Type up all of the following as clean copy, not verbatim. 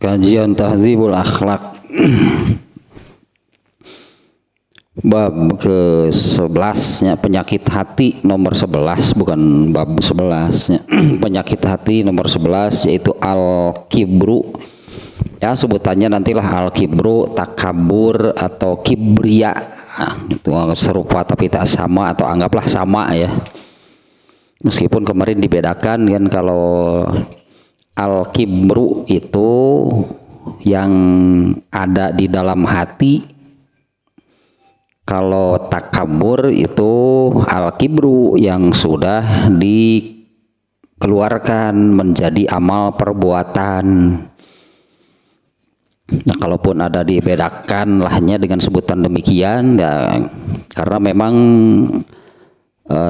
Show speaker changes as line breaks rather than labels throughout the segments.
Kajian Tahdzibul Akhlak bab ke-11 penyakit hati nomor 11, bukan bab 11 penyakit hati nomor 11 yaitu al-kibru. Ya sebutannya nantilah al-kibru, takabur atau kibria. Itu serupa tapi tak sama, atau anggaplah sama ya. Meskipun kemarin dibedakan kan, kalau al-kibru itu yang ada di dalam hati, kalau takabur itu al-kibru yang sudah dikeluarkan menjadi amal perbuatan. Nah, kalaupun ada dibedakan lahnya dengan sebutan demikian ya, karena memang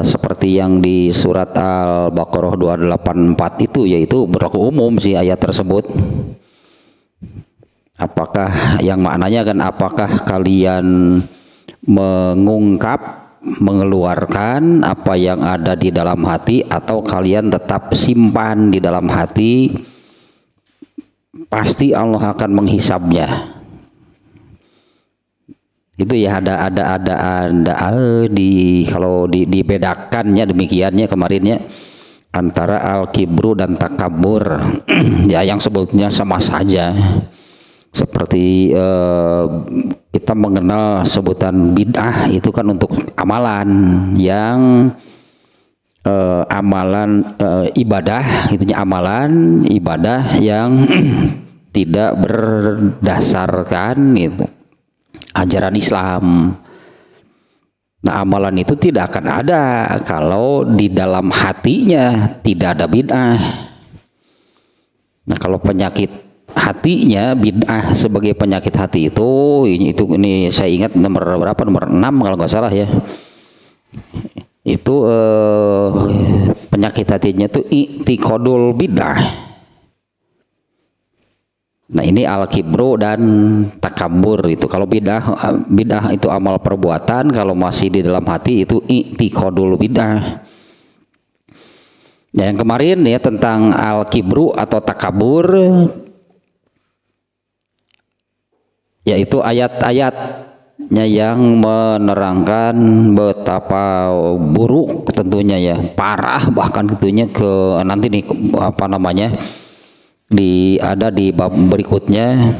seperti yang di surat Al-Baqarah 284 itu, yaitu berlaku umum sih ayat tersebut. Apakah yang maknanya kan, apakah kalian mengungkap, mengeluarkan apa yang ada di dalam hati, atau kalian tetap simpan di dalam hati? Pasti Allah akan menghisabnya. Itu ya, ada kalau dibedakannya demikiannya kemarinnya antara al-kibru dan takabur ya, yang sebetulnya sama saja. Seperti kita mengenal sebutan bid'ah itu kan untuk amalan yang ibadah, itunya amalan ibadah yang tidak berdasarkan itu ajaran Islam. Nah, amalan itu tidak akan ada kalau di dalam hatinya tidak ada bid'ah. Nah, kalau penyakit hatinya bid'ah sebagai penyakit hati ini saya ingat nomor berapa, nomor 6 kalau nggak salah ya. Itu penyakit hatinya itu i'tiqadul bid'ah. Nah, ini al-kibru dan takabur itu. Kalau bid'ah itu amal perbuatan, kalau masih di dalam hati itu i'tiqadul bid'ah. Nah, yang kemarin ya tentang al-kibru atau takabur, yaitu ayat-ayatnya yang menerangkan betapa buruk tentunya ya, parah bahkan tentunya ke nanti nih apa namanya ada di bab berikutnya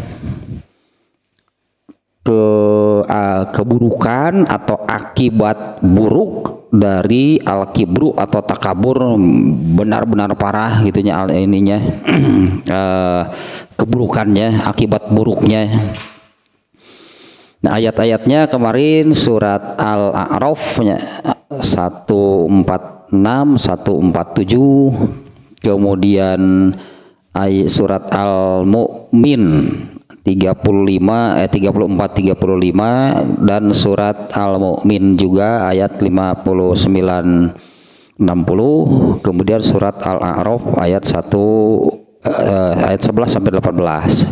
keburukan atau akibat buruk dari al-kibru atau takabur, benar-benar parah gitunya ininya keburukannya, akibat buruknya. Nah, ayat-ayatnya kemarin surat Al-A'raf 146, 147, kemudian surat Al-Mu'min 34, 35, dan surat Al-Mu'min juga ayat 59, 60, kemudian surat Al-A'raf ayat 11 sampai 18.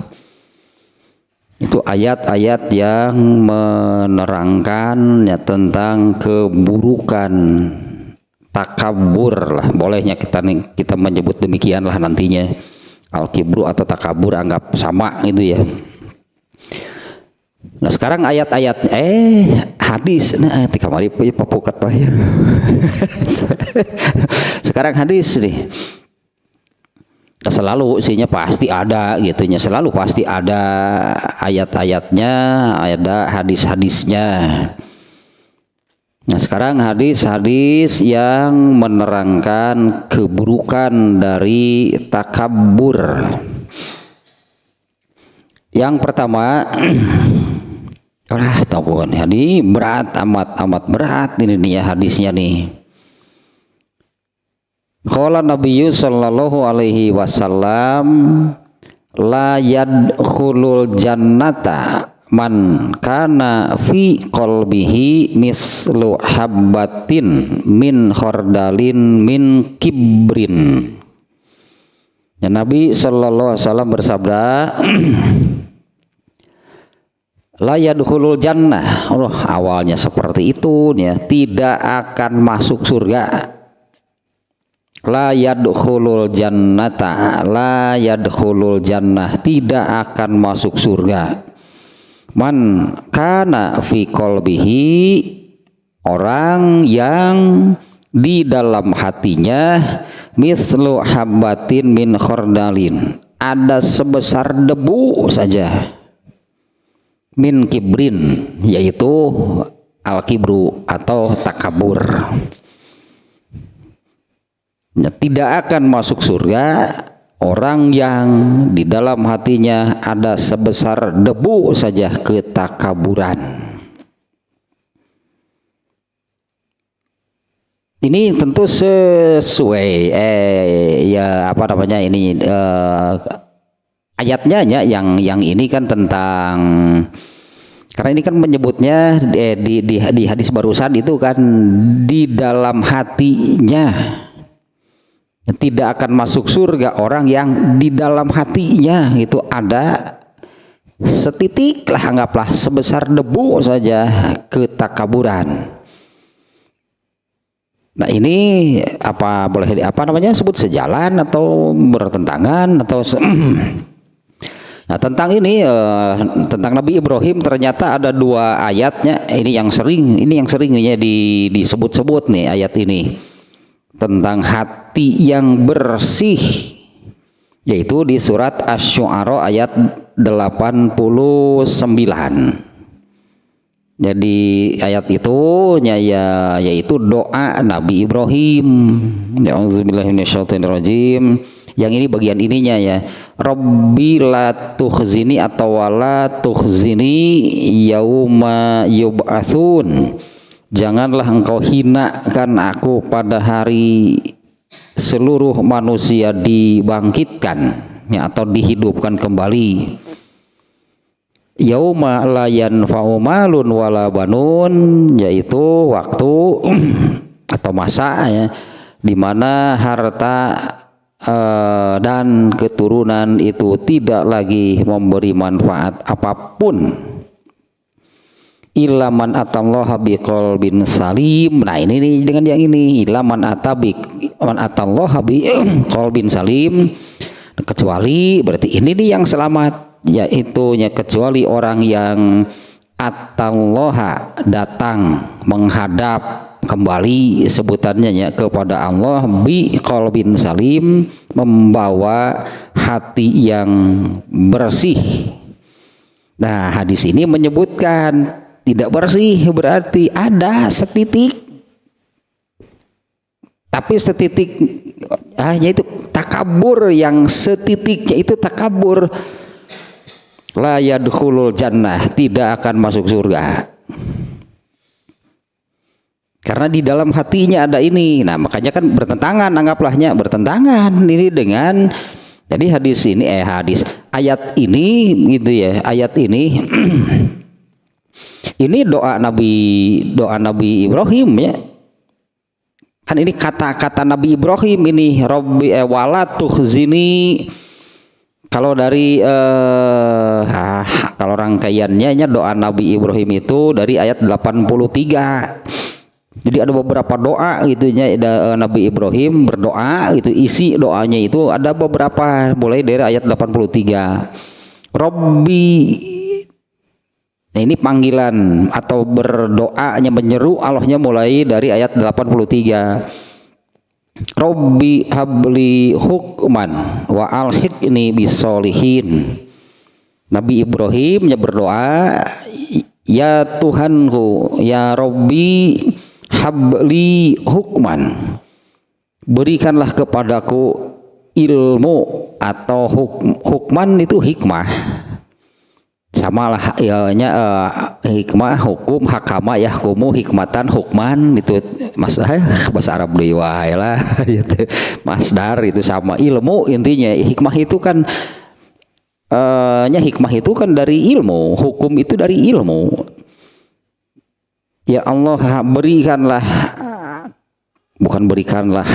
Itu ayat-ayat yang menerangkan ya tentang keburukan takabur lah, bolehnya kita menyebut demikian lah nantinya, al-kibru atau takabur, anggap sama gitu ya. Nah, sekarang ayat-ayat hadis nah kamari papukat ya. Sekarang hadis nih. Selalu isinya pasti ada gitunya, selalu pasti ada ayat-ayatnya, ada hadis-hadisnya. Nah, sekarang hadis-hadis yang menerangkan keburukan dari takabur. Yang pertama, tahu kan, ini berat, amat berat ini nih ya hadisnya nih. Qala Nabiyyu sallallahu alaihi wasallam la yadkhulul jannata man kana fi qalbihi mislu habbatin min khardalin min kibrin. Ya, Nabi sallallahu alaihi wasallam bersabda la yadkhulul jannah. Awalnya seperti itu ya, tidak akan masuk surga la yadkhulul jannah, tidak akan masuk surga, man kana fi qalbihi, orang yang di dalam hatinya mislu habbatin min khordalin, ada sebesar debu saja, min kibrin, yaitu al-kibru atau takabur. Tidak akan masuk surga orang yang di dalam hatinya ada sebesar debu saja ketakaburan. Ini tentu sesuai ya apa namanya ini ayatnya yang ini kan tentang, karena ini kan menyebutnya di hadis barusan itu kan di dalam hatinya, tidak akan masuk surga orang yang di dalam hatinya itu ada setitik lah, anggaplah sebesar debu saja ketakaburan. Nah ini apa boleh apa namanya sebut sejalan atau bertentangan atau nah, tentang ini tentang Nabi Ibrahim ternyata ada dua ayatnya, ini yang sering disebut-sebut nih ayat ini tentang hati yang bersih, yaitu di surat Asy-Syu'ara ayat 89. Jadi ayat itu yaitu doa Nabi Ibrahim. A'udzubillahi minasyaitonirrajim. Yang ini bagian ininya ya. Rabbi la tukhzini atau wala tukhzini yauma yub'atsun. Janganlah engkau hinakan aku pada hari seluruh manusia dibangkitkan ya, atau dihidupkan kembali. Yauma la yanfa'u malun wala banun, yaitu waktu atau masa ya di mana harta dan keturunan itu tidak lagi memberi manfaat apapun. Ilaman atallaha biqalbin salim. Nah ini nih, dengan yang ini ilaman atallaha biqalbin salim, kecuali berarti ini nih yang selamat, yaitu kecuali orang yang atallaha datang menghadap kembali sebutannya ya kepada Allah biqalbin salim, membawa hati yang bersih. Nah hadis ini menyebutkan tidak bersih berarti ada setitik, tapi setitik hanya itu takabur, yang setitiknya itu takabur. La yadkhulul jannah, tidak akan masuk surga, karena di dalam hatinya ada ini. Nah makanya kan bertentangan, anggaplahnya bertentangan ini dengan, jadi hadis ini ayat ini gitu ya, ayat ini ini doa Nabi Ibrahim ya. Kan ini kata-kata Nabi Ibrahim ini, Rabbi wala tukhzini. Kalau dari kalau rangkaiannya doa Nabi Ibrahim itu dari ayat 83. Jadi ada beberapa doa gitu ya, Nabi Ibrahim berdoa itu, isi doanya itu ada beberapa mulai dari ayat 83. Rabbi. Nah ini panggilan atau berdoanya, menyeru Allahnya mulai dari ayat 83. Rabbi habli hukman wa alhiqni bisolihin. Nabi Ibrahim berdoa, ya Tuhanku, ya Rabbi habli hukman, berikanlah kepadaku ilmu atau hukman itu hikmah. Sama lah hikmah, hukum, hakama, yahkumu, hikmatan, hukman itu bahasa Arab dewa lah gitu. Masdar itu sama ilmu, intinya hikmah itu kan hikmah itu kan dari ilmu, hukum itu dari ilmu. Ya Allah berikanlah, bukan berikanlah,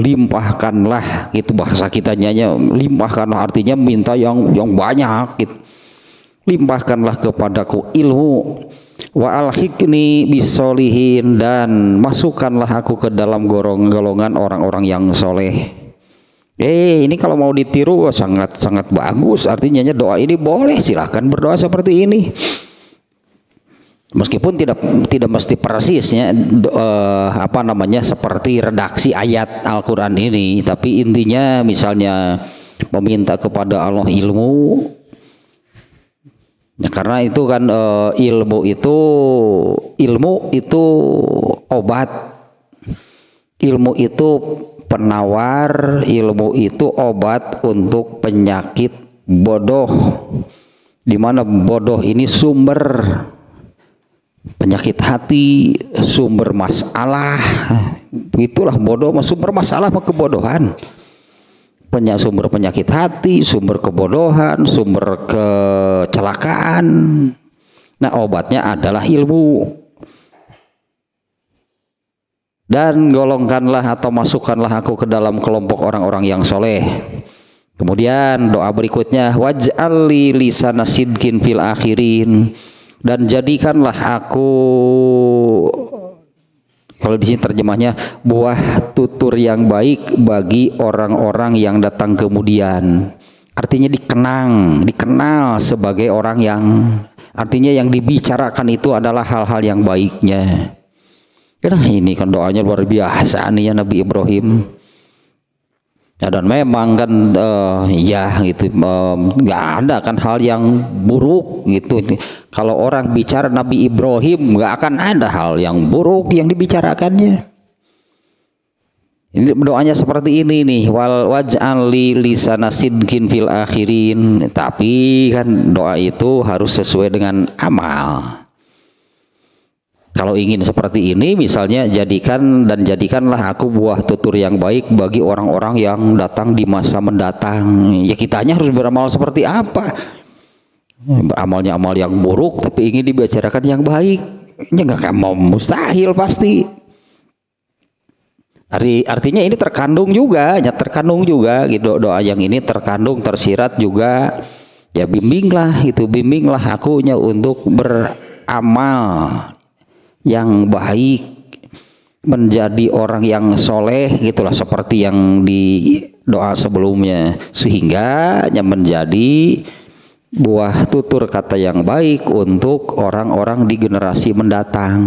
limpahkanlah, itu bahasa kitanya, limpahkanlah artinya minta yang banyak gitu. Limpahkanlah kepadaku ilmu, wa alhiqni bisolihin, dan masukkanlah aku ke dalam golongan orang-orang yang soleh. Ini kalau mau ditiru sangat bagus. Artinya doa ini boleh, silahkan berdoa seperti ini. Meskipun tidak mesti persisnya seperti redaksi ayat Al-Qur'an ini, tapi intinya misalnya meminta kepada Allah ilmu. Ya, karena itu kan ilmu itu obat, ilmu itu penawar, ilmu itu obat untuk penyakit bodoh, di mana bodoh ini sumber penyakit hati, sumber masalah. Itulah bodoh, sumber masalah kebodohan. Sumber penyakit hati, sumber kebodohan, sumber kecelakaan. Nah, obatnya adalah ilmu. Dan golongkanlah atau masukkanlah aku ke dalam kelompok orang-orang yang soleh. Kemudian doa berikutnya, waj'al li lisana sidqin fil akhirin, dan jadikanlah aku, kalau di sini terjemahnya, buah tutur yang baik bagi orang-orang yang datang kemudian. Artinya dikenal sebagai orang yang, artinya yang dibicarakan itu adalah hal-hal yang baiknya. Nah, ini kan doanya luar biasa nih ya Nabi Ibrahim. Ya, dan memang kan nggak ada kan hal yang buruk gitu. Kalau orang bicara Nabi Ibrahim, nggak akan ada hal yang buruk yang dibicarakannya. Ini doanya seperti ini nih, waj'al li lisana sidqin fil akhirin. Tapi kan doa itu harus sesuai dengan amal. Kalau ingin seperti ini, misalnya jadikanlah aku buah tutur yang baik bagi orang-orang yang datang di masa mendatang. Ya, kitanya harus beramal seperti apa? Beramalnya amal yang buruk, tapi ingin dibicarakan yang baik, ya nggak mau, mustahil pasti. Artinya ini terkandung juga gitu, doa yang ini terkandung, tersirat juga. Ya bimbinglah akunya untuk beramal yang baik, menjadi orang yang soleh, gitulah seperti yang di doa sebelumnya, sehingga menjadi buah tutur kata yang baik untuk orang-orang di generasi mendatang.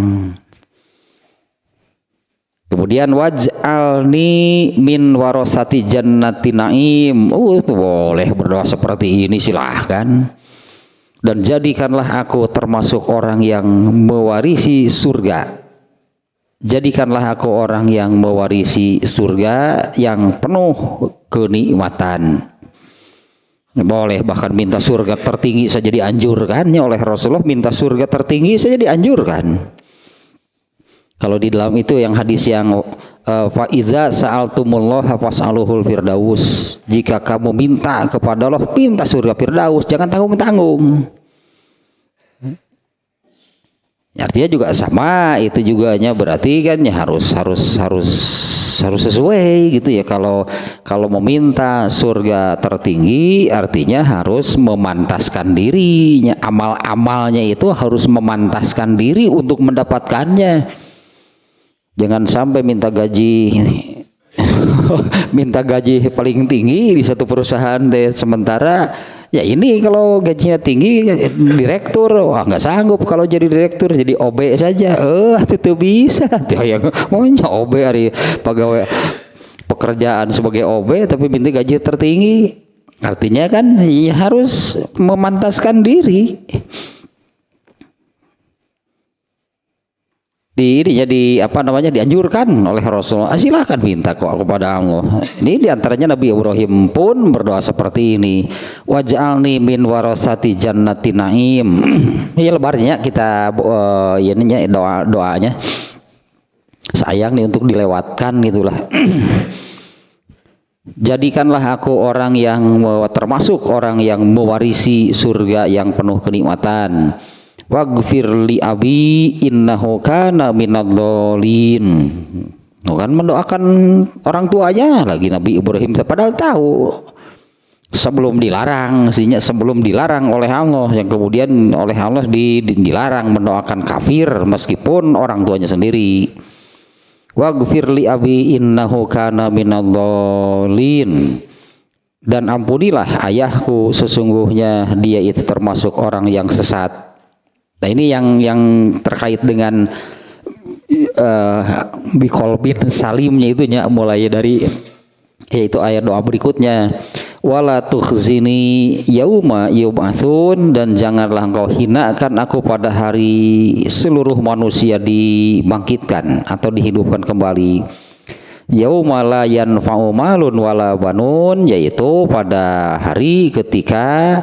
Kemudian waj'alni min warasati jannati naim. Itu boleh berdoa seperti ini, silahkan. Dan jadikanlah aku termasuk orang yang mewarisi surga. Jadikanlah aku orang yang mewarisi surga yang penuh kenikmatan. Boleh bahkan minta surga tertinggi saja dianjurkan ya oleh Rasulullah, minta surga tertinggi saja dianjurkan. Kalau di dalam itu yang hadis yang fa iza sa'altumullaha fas'aluhul firdaus. Jika kamu minta kepada Allah, minta surga firdaus, jangan tanggung-tanggung. Artinya juga sama, itu juga berarti kan ya harus sesuai gitu ya. Kalau meminta surga tertinggi, artinya harus memantaskan dirinya, amal-amalnya itu harus memantaskan diri untuk mendapatkannya. Jangan sampai minta gaji paling tinggi di satu perusahaan deh, sementara ya ini kalau gajinya tinggi direktur, wah nggak sanggup kalau jadi direktur, jadi OB saja. Itu bisa. Yang maunya OB hari pegawai pekerjaan sebagai OB tapi minta gaji tertinggi. Artinya kan ya harus memantaskan diri. Dianjurkan oleh Rasulullah, silakan minta kok kepada Allah. Ini diantaranya Nabi Ibrahim pun berdoa seperti ini, waj'alni min warasati jannati naim. Ya lebarnya kita doanya sayang nih untuk dilewatkan gitulah. Jadikanlah aku orang yang termasuk orang yang mewarisi surga yang penuh kenikmatan. Waghfir li abi innahu kana minadh-dhalin. Kan mendoakan orang tuanya lagi Nabi Ibrahim, padahal tahu sebelum dilarang, sebelum dilarang oleh Allah, yang kemudian oleh Allah dilarang mendoakan kafir meskipun orang tuanya sendiri. Waghfir li abi innahu kana minadh-dhalin, dan ampunilah ayahku, sesungguhnya dia itu termasuk orang yang sesat. Nah ini yang terkait dengan biqalbin salimnya itunya, mulai dari yaitu ayat doa berikutnya, wala tukhzini yauma yub'atsun, dan janganlah engkau hinakan aku pada hari seluruh manusia dibangkitkan atau dihidupkan kembali. Yauma la yanfa'u malun wala banun, yaitu pada hari ketika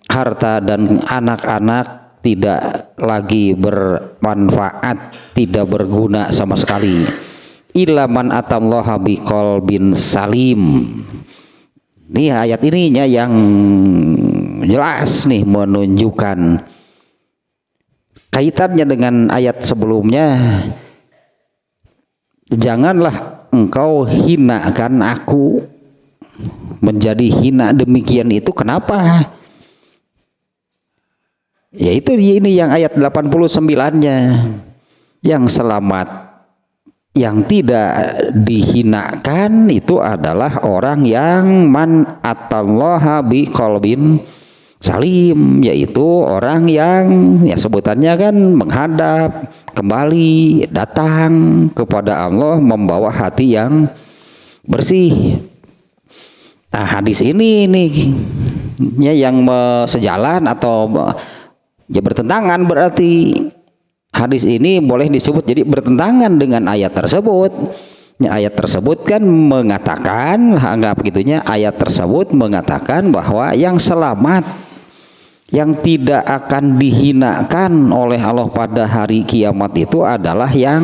harta dan anak-anak tidak lagi bermanfaat, tidak berguna sama sekali. Illa man atallaha biqalbin salim. Ini ayat ininya yang jelas nih menunjukkan kaitannya dengan ayat sebelumnya. Janganlah engkau hinakan aku, menjadi hina demikian itu kenapa? Yaitu ini yang ayat 89-nya, yang selamat, yang tidak dihinakan itu adalah orang yang man atallaha biqalbin salim, yaitu orang yang ya sebutannya kan menghadap kembali, datang kepada Allah membawa hati yang bersih. Nah hadis ini nih yang sejalan atau ya bertentangan, berarti hadis ini boleh disebut jadi bertentangan dengan ayat tersebut. Ya, ayat tersebut kan mengatakan, anggap gitunya, ayat tersebut mengatakan bahwa yang selamat, yang tidak akan dihinakan oleh Allah pada hari kiamat itu adalah yang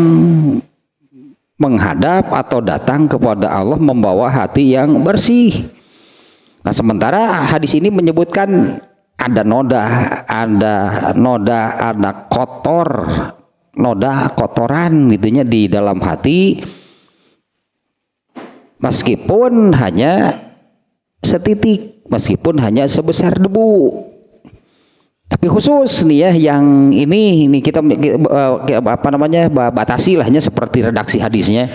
menghadap atau datang kepada Allah membawa hati yang bersih. Nah sementara hadis ini menyebutkan ada kotor, noda kotoran gitunya di dalam hati, meskipun hanya setitik, meskipun hanya sebesar debu. Tapi khusus nih ya, yang ini kita batasi lahnya seperti redaksi hadisnya.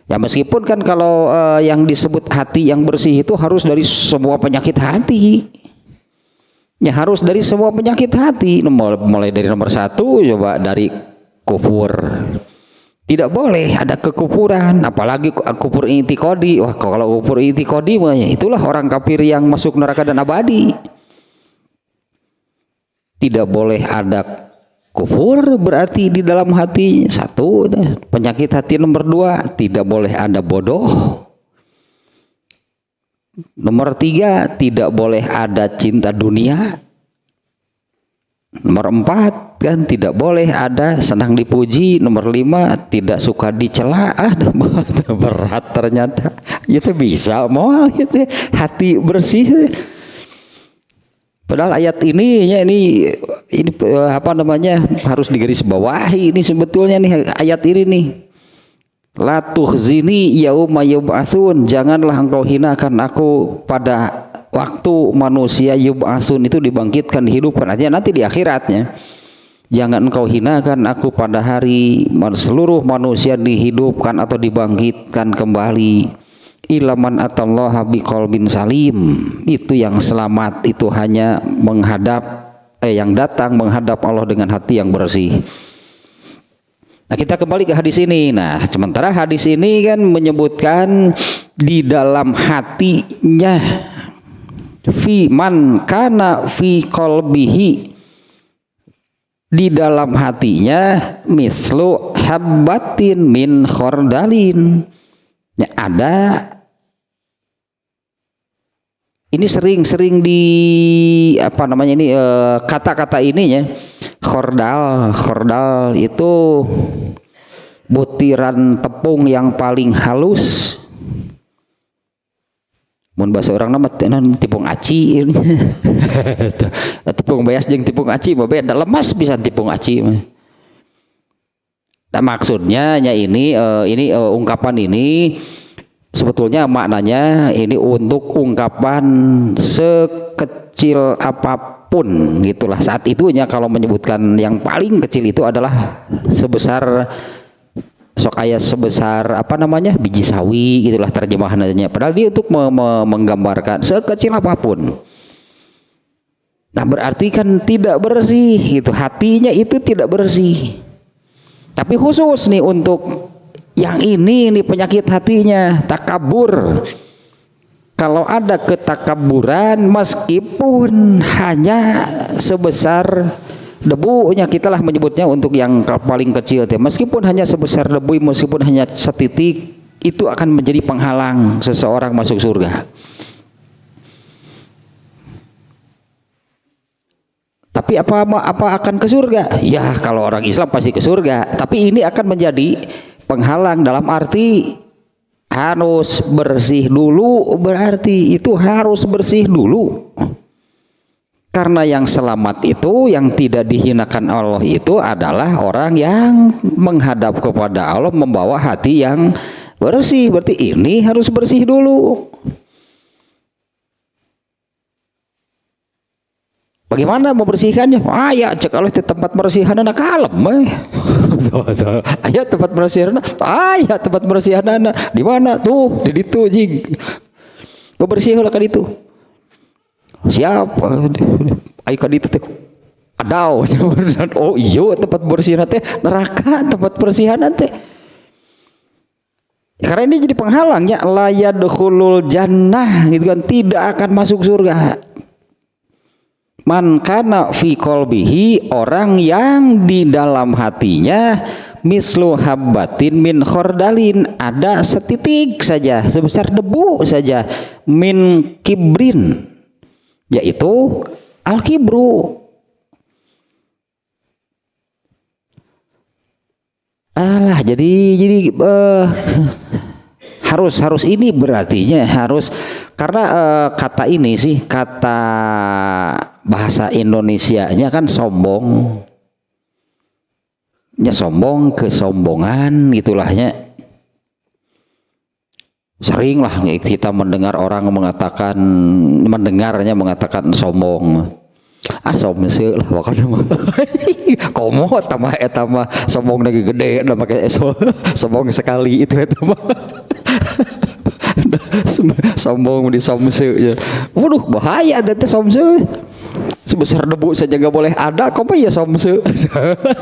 Ya meskipun kan kalau yang disebut hati yang bersih itu harus dari semua penyakit hati. Ya harus dari semua penyakit hati, mulai dari nomor 1 coba dari kufur. Tidak boleh ada kekufuran, apalagi kufur i'tiqadi. Wah kalau kufur i'tiqadi ya itulah orang kafir yang masuk neraka dan abadi. Tidak boleh ada kufur berarti di dalam hati. 1 penyakit hati. Nomor 2 tidak boleh ada bodoh. Nomor 3 tidak boleh ada cinta dunia. Nomor 4 kan tidak boleh ada senang dipuji. Nomor 5 tidak suka dicela. Berat ternyata. Itu bisa moal gitu, hati bersih. Padahal ayat ini apa namanya harus digarisbawahi ini sebetulnya nih ayat ini nih. La tukhzini yauma yub'atsun, janganlah engkau hinakan aku pada waktu manusia yub'atsun itu dibangkitkan, dihidupkan aja nanti di akhiratnya. Jangan engkau hinakan aku pada hari seluruh manusia dihidupkan atau dibangkitkan kembali. Ilaman atallaha biqalbin salim, itu yang selamat, itu hanya yang datang menghadap Allah dengan hati yang bersih. Nah kita kembali ke hadis ini. Nah sementara hadis ini kan menyebutkan di dalam hatinya, fi man kana fi qalbihi, di dalam hatinya mislu habbatin min khordalin. Ya, ada ini sering di apa namanya ini kata-kata ininya. Khordal itu butiran tepung yang paling halus. Mun bahasa orang nama tepung aci. Tepung beas jeung tepung aci beda, lemas bisa tepung aci. Nah, maksudnya ini ungkapan ini sebetulnya maknanya ini untuk ungkapan sekecil apapun gitulah. Saat itunya kalau menyebutkan yang paling kecil itu adalah sebesar sok ayat sebesar apa namanya biji sawi gitulah terjemahannya. Padahal dia untuk menggambarkan sekecil apapun. Nah berarti kan tidak bersih gitu, hatinya itu tidak bersih. Tapi khusus nih untuk yang ini penyakit hatinya takabur. Kalau ada ketakaburan meskipun hanya sebesar debunya, kita lah menyebutnya untuk yang paling kecil, meskipun hanya sebesar debu, meskipun hanya setitik, itu akan menjadi penghalang seseorang masuk surga. Tapi apa akan ke surga? Ya kalau orang Islam pasti ke surga. Tapi ini akan menjadi penghalang dalam arti harus bersih dulu, berarti itu harus bersih dulu. Karena yang selamat itu, yang tidak dihinakan Allah itu adalah orang yang menghadap kepada Allah membawa hati yang bersih. Berarti ini harus bersih dulu. Bagaimana membersihkannya? Ya cek Allah di tempat bersihan anak kalem. Ayat tempat bersihan. Ya tempat bersihan anak. Di mana tuh? Di situ jing. Bebersih lah kan itu. Siapa? Ayo kan itu tuh. Adau. Oh iya tempat bersihan teh neraka tempat bersihan teh. Karena ini jadi penghalangnya la yadkhulul jannah gitu kan, tidak akan masuk surga. Man kana fi qalbihi, orang yang di dalam hatinya mislu habbatin min khordalin, ada setitik saja sebesar debu saja, min kibrin, yaitu al kibru. Alah jadi harus ini berartinya harus, karena kata ini sih kata bahasa Indonesianya kan sombong, ya sombong, kesombongan gitulahnya. Sering lah kita mendengar orang mengatakan sombong. Somse lah wakana mah. Komo tambah eta mah sombong lagi gede da make sombong sekali itu eta mah. Sombong di somse ya. Waduh bahaya teh somse. Sebesar debu saja gak boleh ada, kok ya somse.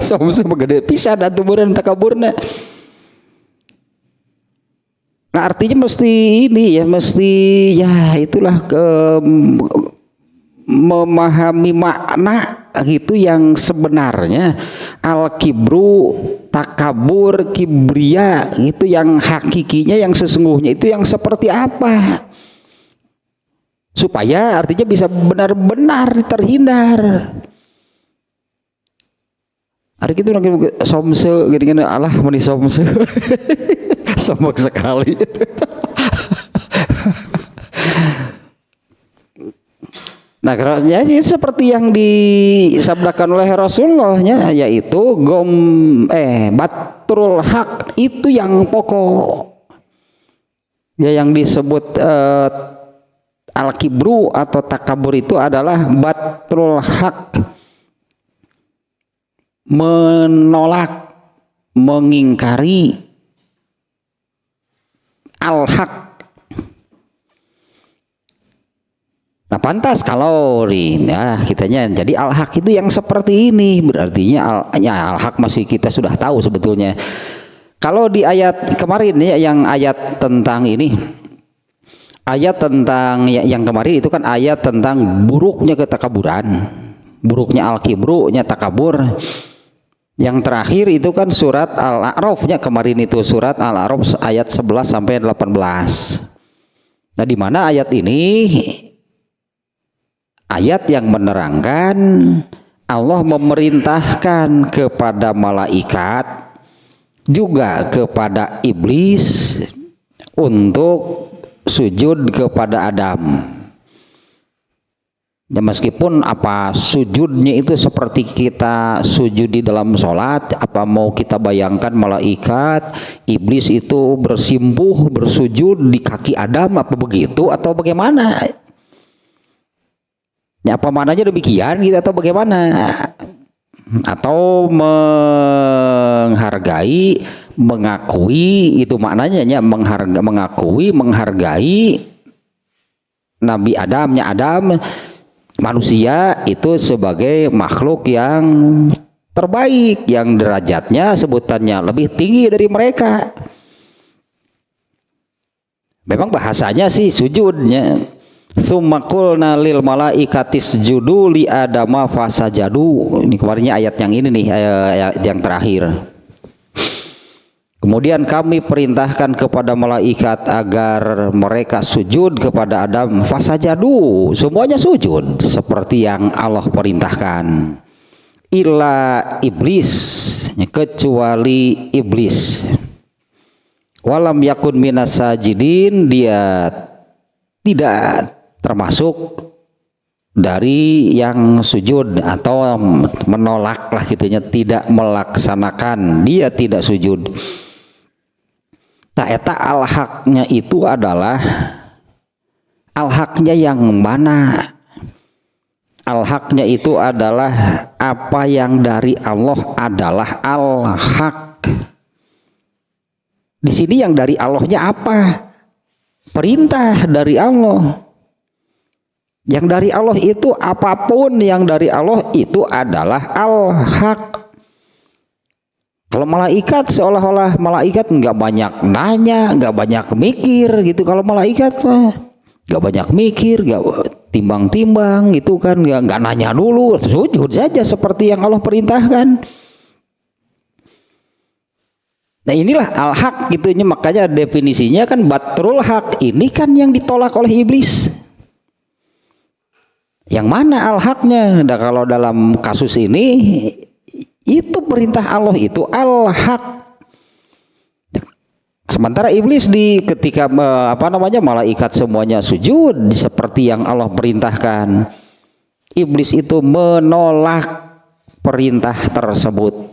Somse mah gede pisan atuh meureun takaburna. Nah artinya mesti ini ya, mesti ya itulah memahami makna gitu yang sebenarnya. Al kibru, takabur, kibria itu yang hakikinya, yang sesungguhnya itu yang seperti apa, supaya artinya bisa benar-benar terhindar. Hari itu lagi somse gini-gini, Allah meni somse. Sombong sekali. Nah, ya seperti yang disabdakan oleh Rasulullahnya, yaitu batrul haq itu yang pokok. Ya yang disebut al-kibru atau takabur itu adalah batrul haq, menolak, mengingkari al-haq. Nah pantas kalau kitanya jadi al-haq itu yang seperti ini, berartinya al-haq masih kita sudah tahu sebetulnya. Kalau di ayat kemarin ya, yang ayat tentang ini, ayat tentang yang kemarin itu kan ayat tentang buruknya ketakaburan, buruknya al-kibru, nya takabur. Yang terakhir itu kan surat Al-A'raf-nya kemarin, itu surat Al-A'raf ayat 11 sampai 18. Nah di mana ayat ini ayat yang menerangkan Allah memerintahkan kepada malaikat juga kepada iblis untuk sujud kepada Adam. Ya, meskipun apa sujudnya itu seperti kita sujud di dalam sholat, apa mau kita bayangkan malaikat, iblis itu bersimpuh bersujud di kaki Adam, apa begitu atau bagaimana? Ya, apa maknanya demikian gitu atau bagaimana? Atau menghargai, mengakui, itu maknanya ya, mengakui, menghargai Nabi Adamnya Adam, manusia itu sebagai makhluk yang terbaik, yang derajatnya sebutannya lebih tinggi dari mereka. Memang bahasanya sih sujudnya. Tsumma qulna lil malaikati isjudu li adama fasajadu. Ini kemarinnya ayat yang ini nih, ayat yang terakhir. Kemudian kami perintahkan kepada malaikat agar mereka sujud kepada Adam, fasajadu, semuanya sujud seperti yang Allah perintahkan. Illa iblis, kecuali iblis. Walam yakun minas sajidin, dia tidak termasuk dari yang sujud atau menolak lah gitunya, tidak melaksanakan, dia tidak sujud. Tak eta al-haknya itu adalah al-haknya yang mana? Al-haknya itu adalah apa yang dari Allah adalah al-hak. Di sini yang dari Allahnya apa? Perintah dari Allah. Yang dari Allah itu apapun yang dari Allah itu adalah al-haq. Kalau malaikat seolah-olah malaikat nggak banyak nanya, nggak banyak mikir gitu. Kalau malaikat mah nggak banyak mikir, nggak timbang-timbang gitu kan, nggak nanya dulu, sujud saja seperti yang Allah perintahkan. Nah inilah al-haq gitu, makanya definisinya kan batrul haq, ini kan yang ditolak oleh iblis. Yang mana al-haqnya? Nah, kalau dalam kasus ini itu perintah Allah itu al-haq. Sementara iblis ketika malaikat semuanya sujud seperti yang Allah perintahkan, iblis itu menolak perintah tersebut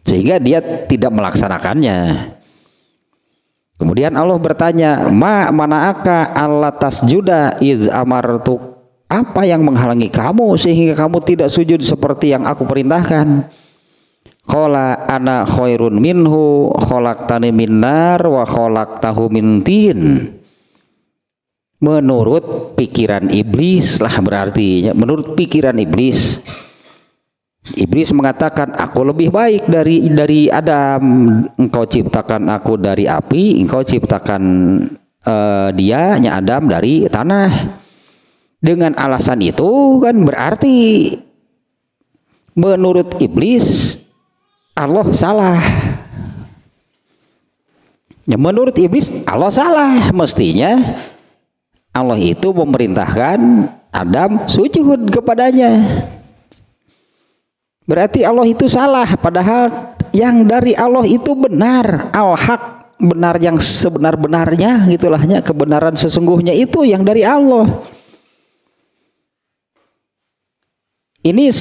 sehingga dia tidak melaksanakannya. Kemudian Allah bertanya, mana'aka alla tasjuda iz amartuk, apa yang menghalangi kamu sehingga kamu tidak sujud seperti yang aku perintahkan? Qala ana khairun minhu khalaqtani min nar wa khalaqtahu min tin. Menurut pikiran iblis lah, berarti menurut pikiran iblis, iblis mengatakan aku lebih baik dari Adam. Engkau ciptakan aku dari api, engkau ciptakan dianya Adam dari tanah. Dengan alasan itu kan berarti menurut iblis Allah salah. Ya, menurut iblis Allah salah. Mestinya Allah itu memerintahkan Adam sujud kepadanya. Berarti Allah itu salah, padahal yang dari Allah itu benar, al-haq, benar yang sebenar-benarnya gitulahnya, kebenaran sesungguhnya itu yang dari Allah. Ini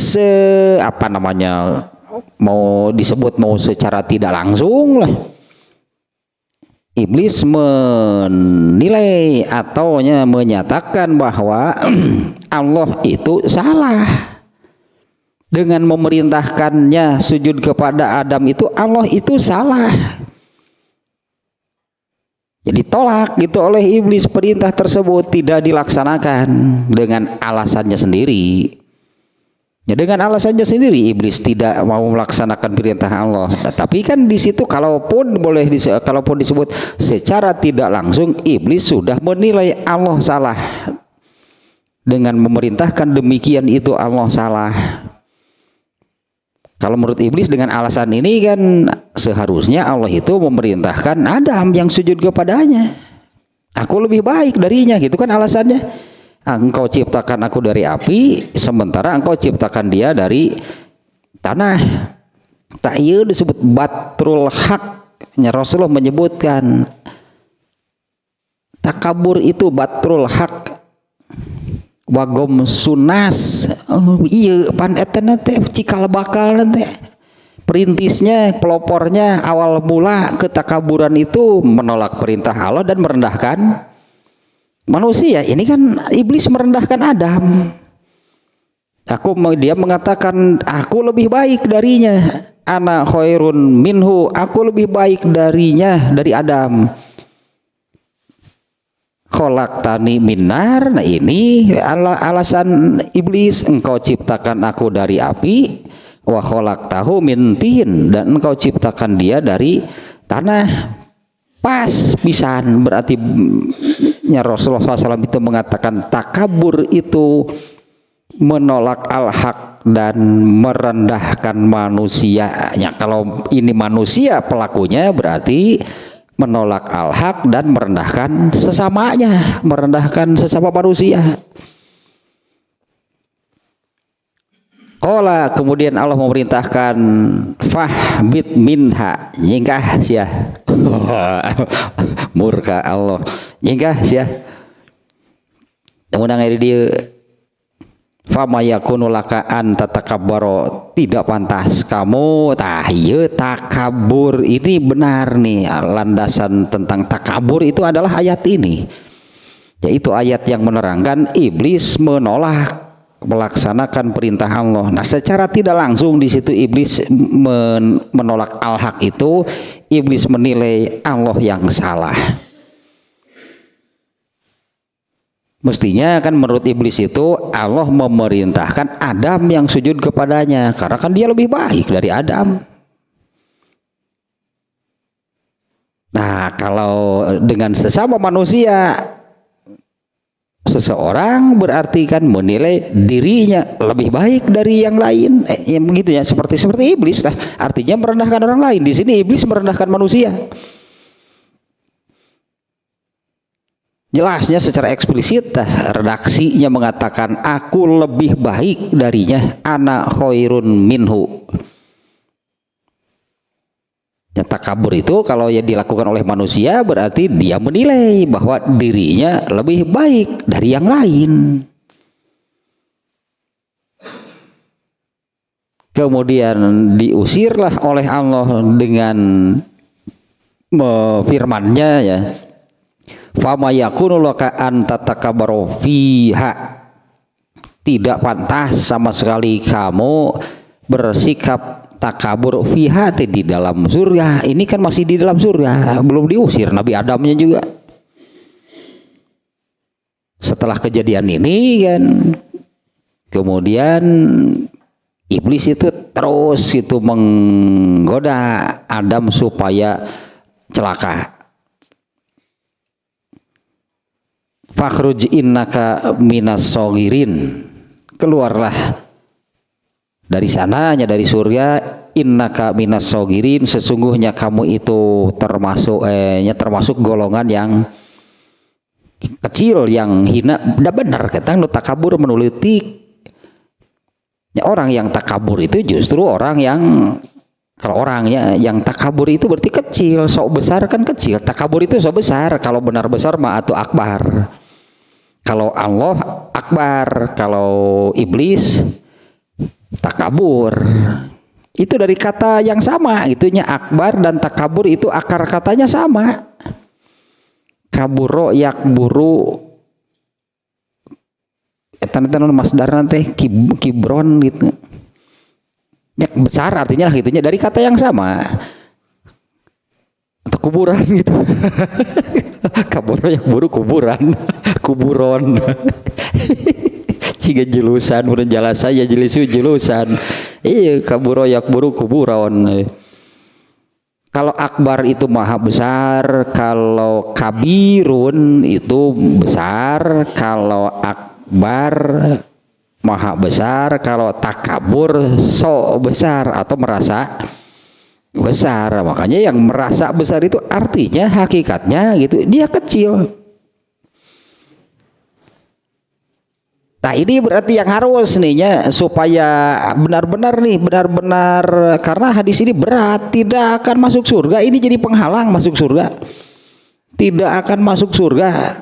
mau disebut mau secara tidak langsung lah, iblis menilai atau menyatakan bahwa Allah itu salah dengan memerintahkannya sujud kepada Adam. Itu Allah itu salah, jadi tolak gitu oleh iblis, perintah tersebut tidak dilaksanakan dengan alasannya sendiri. Ya, dengan alasannya sendiri iblis tidak mau melaksanakan perintah Allah. Tapi kan di situ kalaupun disebut secara tidak langsung, iblis sudah menilai Allah salah dengan memerintahkan demikian, itu Allah salah. Kalau menurut iblis dengan alasan ini kan seharusnya Allah itu memerintahkan Adam yang sujud kepadanya. Aku lebih baik darinya, gitu kan alasannya. Engkau ciptakan aku dari api, sementara engkau ciptakan dia dari tanah. Tak iya disebut batrul haq. Rasulullah menyebutkan takabur itu batrul haq. wagom sunas. Iya pan eta teh cikal bakal teh perintisnya, pelopornya, awal mula ketakaburan itu menolak perintah Allah dan merendahkan manusia. Ini kan iblis merendahkan Adam. Dia mengatakan aku lebih baik darinya. Ana khairun minhu, aku lebih baik darinya, dari Adam. Khalaqtani minnar. Nah ini alasan iblis, engkau ciptakan aku dari api, wa khalaqtahu min tin, dan engkau ciptakan dia dari tanah. Pas pisan, berarti Rasulullah SAW itu mengatakan takabur itu menolak al-haq dan merendahkan manusianya. Kalau ini manusia pelakunya, berarti menolak al-haq dan merendahkan sesamanya, merendahkan sesama manusia. Qala, kemudian Allah memerintahkan fahbit minha, nyingkah sia. Murka Allah, nyingkah sia. Kemudian dari dia fama yakunu laka an tatakabbaro, tidak pantas kamu takabur. Ini benar nih, landasan tentang takabur itu adalah ayat ini, yaitu ayat yang menerangkan iblis menolak melaksanakan perintah Allah. Nah, secara tidak langsung di situ iblis menolak al-haq itu, iblis menilai Allah yang salah. Mestinya kan menurut iblis itu Allah memerintahkan Adam yang sujud kepadanya, karena kan dia lebih baik dari Adam. Nah, kalau dengan sesama manusia, seseorang berarti kan menilai dirinya lebih baik dari yang lain, yang begitu ya, seperti iblis lah. Artinya merendahkan orang lain. Di sini iblis merendahkan manusia. Jelasnya secara eksplisit, redaksinya mengatakan aku lebih baik darinya, ana khairun minhu. Ya, takabur itu kalau yang dilakukan oleh manusia berarti dia menilai bahwa dirinya lebih baik dari yang lain. Kemudian diusirlah oleh Allah dengan firman-Nya, ya, fama yakunu laka an tatakabbaru fiha, tidak pantas sama sekali kamu bersikap takabur fiha di dalam surga. Ini kan masih di dalam surga, belum diusir Nabi Adamnya juga. Setelah kejadian ini kan, kemudian iblis itu terus itu menggoda Adam supaya celaka. Fakhruj innaka minas sogirin, keluarlah dari sananya, dari surga. Innaka minas sogirin, sesungguhnya kamu itu termasuk golongan yang kecil, yang hina. Udah benar kata nu takabur menulutik. Ya, orang yang takabur itu justru orang yang, kalau orangnya yang takabur itu berarti kecil, sok besar kan kecil. Takabur itu sok besar, kalau benar besar mah atau akbar. Kalau Allah akbar, kalau iblis takabur. Itu dari kata yang sama, itunya akbar dan takabur itu akar katanya sama. Kaburo yakburu, etan masdarna teh kibron gitu. Ya, besar artinya lah gitunya, dari kata yang sama. Atau kuburan gitu. Kaburo yakburu kuburan, kuburon. Ciga julusan berjalan saya jelisu julusan. Iya, kaburo yakburu kuburon. Kalau akbar itu maha besar, kalau kabirun itu besar, kalau akbar maha besar, kalau takabur so besar atau merasa besar. Makanya yang merasa besar itu artinya hakikatnya gitu dia kecil. Nah, ini berarti yang harus nih supaya benar-benar karena hadis ini berat, tidak akan masuk surga. Ini jadi penghalang masuk surga. Tidak akan masuk surga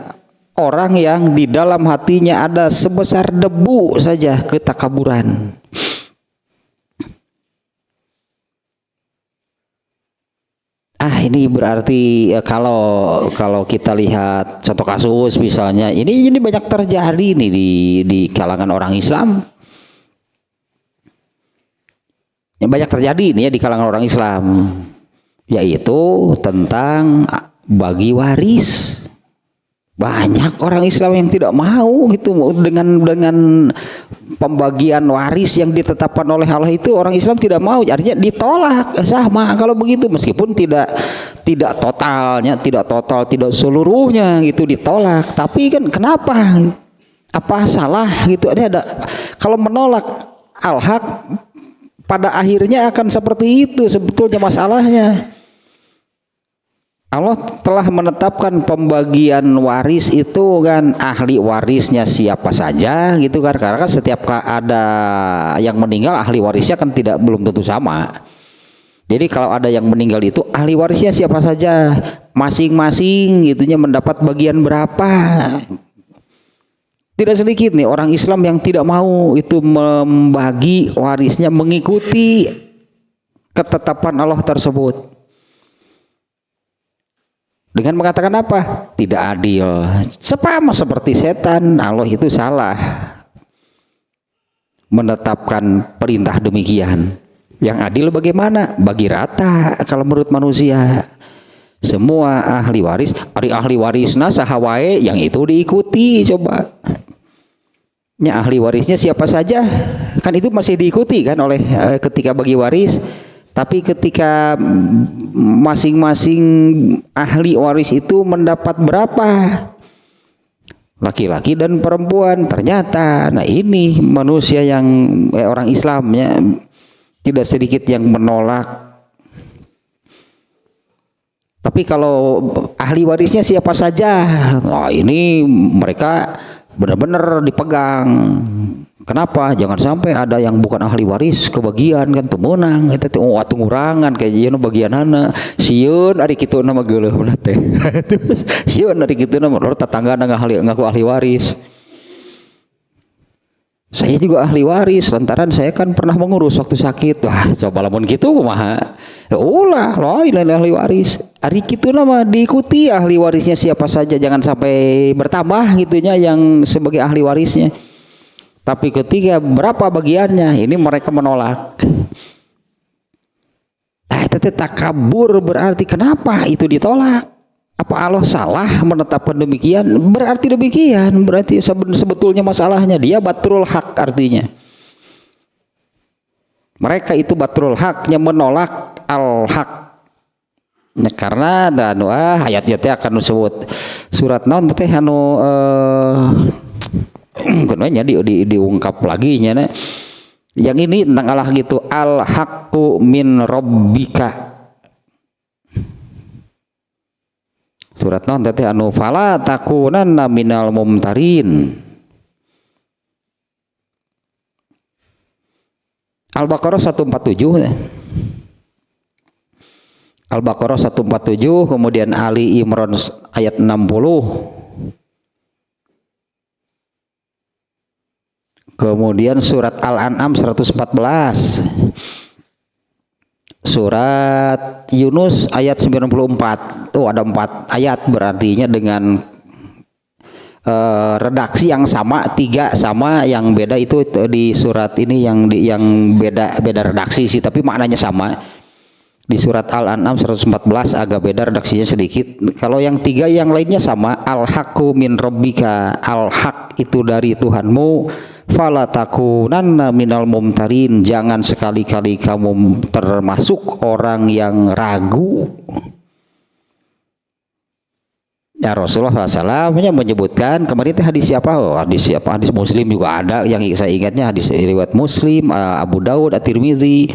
orang yang di dalam hatinya ada sebesar debu saja ketakaburan. Ini berarti kalau kita lihat contoh kasus misalnya ini banyak terjadi nih di kalangan orang Islam. Yang banyak terjadi nih ya di kalangan orang Islam, yaitu tentang bagi waris. Banyak orang Islam yang tidak mau gitu dengan pembagian waris yang ditetapkan oleh Allah itu, orang Islam tidak mau, artinya ditolak. Sama kalau begitu, meskipun tidak totalnya, tidak seluruhnya gitu ditolak, tapi kan kenapa? Apa salah gitu? Ada kalau menolak al-haq pada akhirnya akan seperti itu sebetulnya masalahnya. Allah telah menetapkan pembagian waris itu kan, ahli warisnya siapa saja gitu kan, karena kan setiap ada yang meninggal ahli warisnya kan belum tentu sama. Jadi kalau ada yang meninggal itu ahli warisnya siapa saja, masing-masing gitunya mendapat bagian berapa. Tidak sedikit nih orang Islam yang tidak mau itu membagi warisnya mengikuti ketetapan Allah tersebut. Dengan mengatakan apa? Tidak adil. Sama seperti setan, Allah itu salah menetapkan perintah demikian. Yang adil bagaimana? Bagi rata kalau menurut manusia. Semua ahli waris, ahli warisna sahawae yang itu diikuti coba. Ya, ahli warisnya siapa saja? Kan itu masih diikuti kan oleh ketika bagi waris. Tapi ketika masing-masing ahli waris itu mendapat berapa? Laki-laki dan perempuan. Ternyata, nah ini manusia yang orang Islamnya tidak sedikit yang menolak. Tapi kalau ahli warisnya siapa saja? Nah ini mereka benar-benar dipegang. Kenapa? Jangan sampai ada yang bukan ahli waris kebagian kan temenang eta teh ngurangan kayak ieu bagian anak sieun ari kitu nama geuleuh bener teh. Sieun ari kitu nama lor tetanggana ngaku ahli waris. Saya juga ahli waris lantaran saya kan pernah mengurus waktu sakit. Wah, coba lamun kitu kumaha? Ya ulah, lain ahli waris. Ari kitu nama diikuti ahli warisnya siapa saja, jangan sampai bertambah gitunya yang sebagai ahli warisnya. Tapi ketika berapa bagiannya, ini mereka menolak. Itu takabur berarti kenapa itu ditolak? Apa Allah salah menetapkan demikian? Berarti demikian, berarti sebetulnya masalahnya dia batrul hak artinya. Mereka itu batrul haknya menolak al-haq. Nah, karena ayat-ayatnya akan disebut surat naon teh anu kenanya diungkap lagi nya yang ini tentang Allah gitu, al haqqu min rabbika. Surat naon teh anu fala takunanna minal mumtarin. Al-Baqarah 147. Al-Baqarah 147, kemudian Ali Imran ayat 60. Kemudian surat Al-An'am 114. Surat Yunus ayat 94. Tuh ada 4 ayat berartinya dengan redaksi yang sama, 3 sama, yang beda itu di surat ini yang beda redaksi sih, tapi maknanya sama. Di surat Al-An'am 114 agak beda redaksinya sedikit. Kalau yang 3 yang lainnya sama. Al-haqqu min rabbika, al-haq itu dari Tuhanmu. Fala takunanna minal mumtarin, jangan sekali-kali kamu termasuk orang yang ragu. Ya Rasulullah SAW menyebutkan kemarin itu hadis siapa? Hadis Muslim juga ada yang saya ingatnya, hadis riwayat Muslim, Abu Daud, At-Tirmizi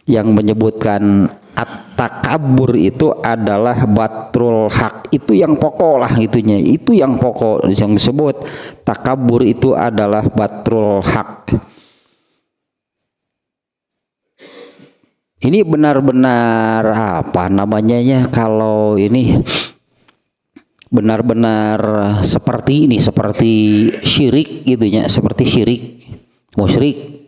yang menyebutkan at-takabbur itu adalah batrul haq. Itu yang pokok lah itunya. Itu yang pokok yang disebut takabbur itu adalah batrul haq. Ini benar-benar apa namanya ya, kalau ini benar-benar seperti ini, seperti syirik gitunya, seperti syirik, musyrik.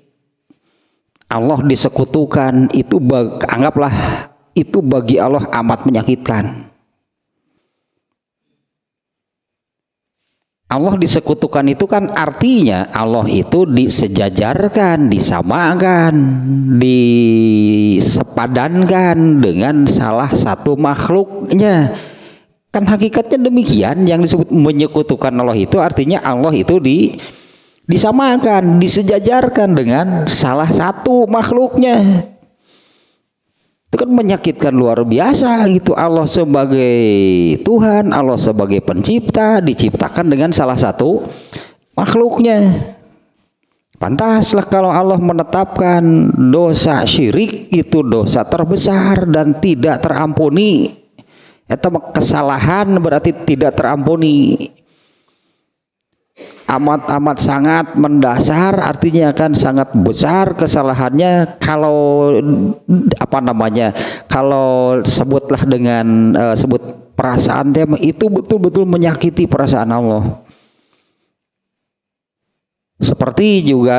Allah disekutukan itu anggaplah itu bagi Allah amat menyakitkan. Allah disekutukan itu kan artinya Allah itu disejajarkan, disamakan, disepadankan dengan salah satu makhluknya. Kan hakikatnya demikian, yang disebut menyekutukan Allah itu artinya Allah itu disamakan, disejajarkan dengan salah satu makhluknya. Itu kan menyakitkan luar biasa gitu. Allah sebagai Tuhan, Allah sebagai pencipta diciptakan dengan salah satu makhluknya. Pantaslah kalau Allah menetapkan dosa syirik itu dosa terbesar dan tidak terampuni. Itu kesalahan berarti tidak terampuni. Amat sangat mendasar, artinya kan sangat besar kesalahannya. Kalau kalau sebutlah dengan sebut perasaan tema itu betul-betul menyakiti perasaan Allah. Seperti juga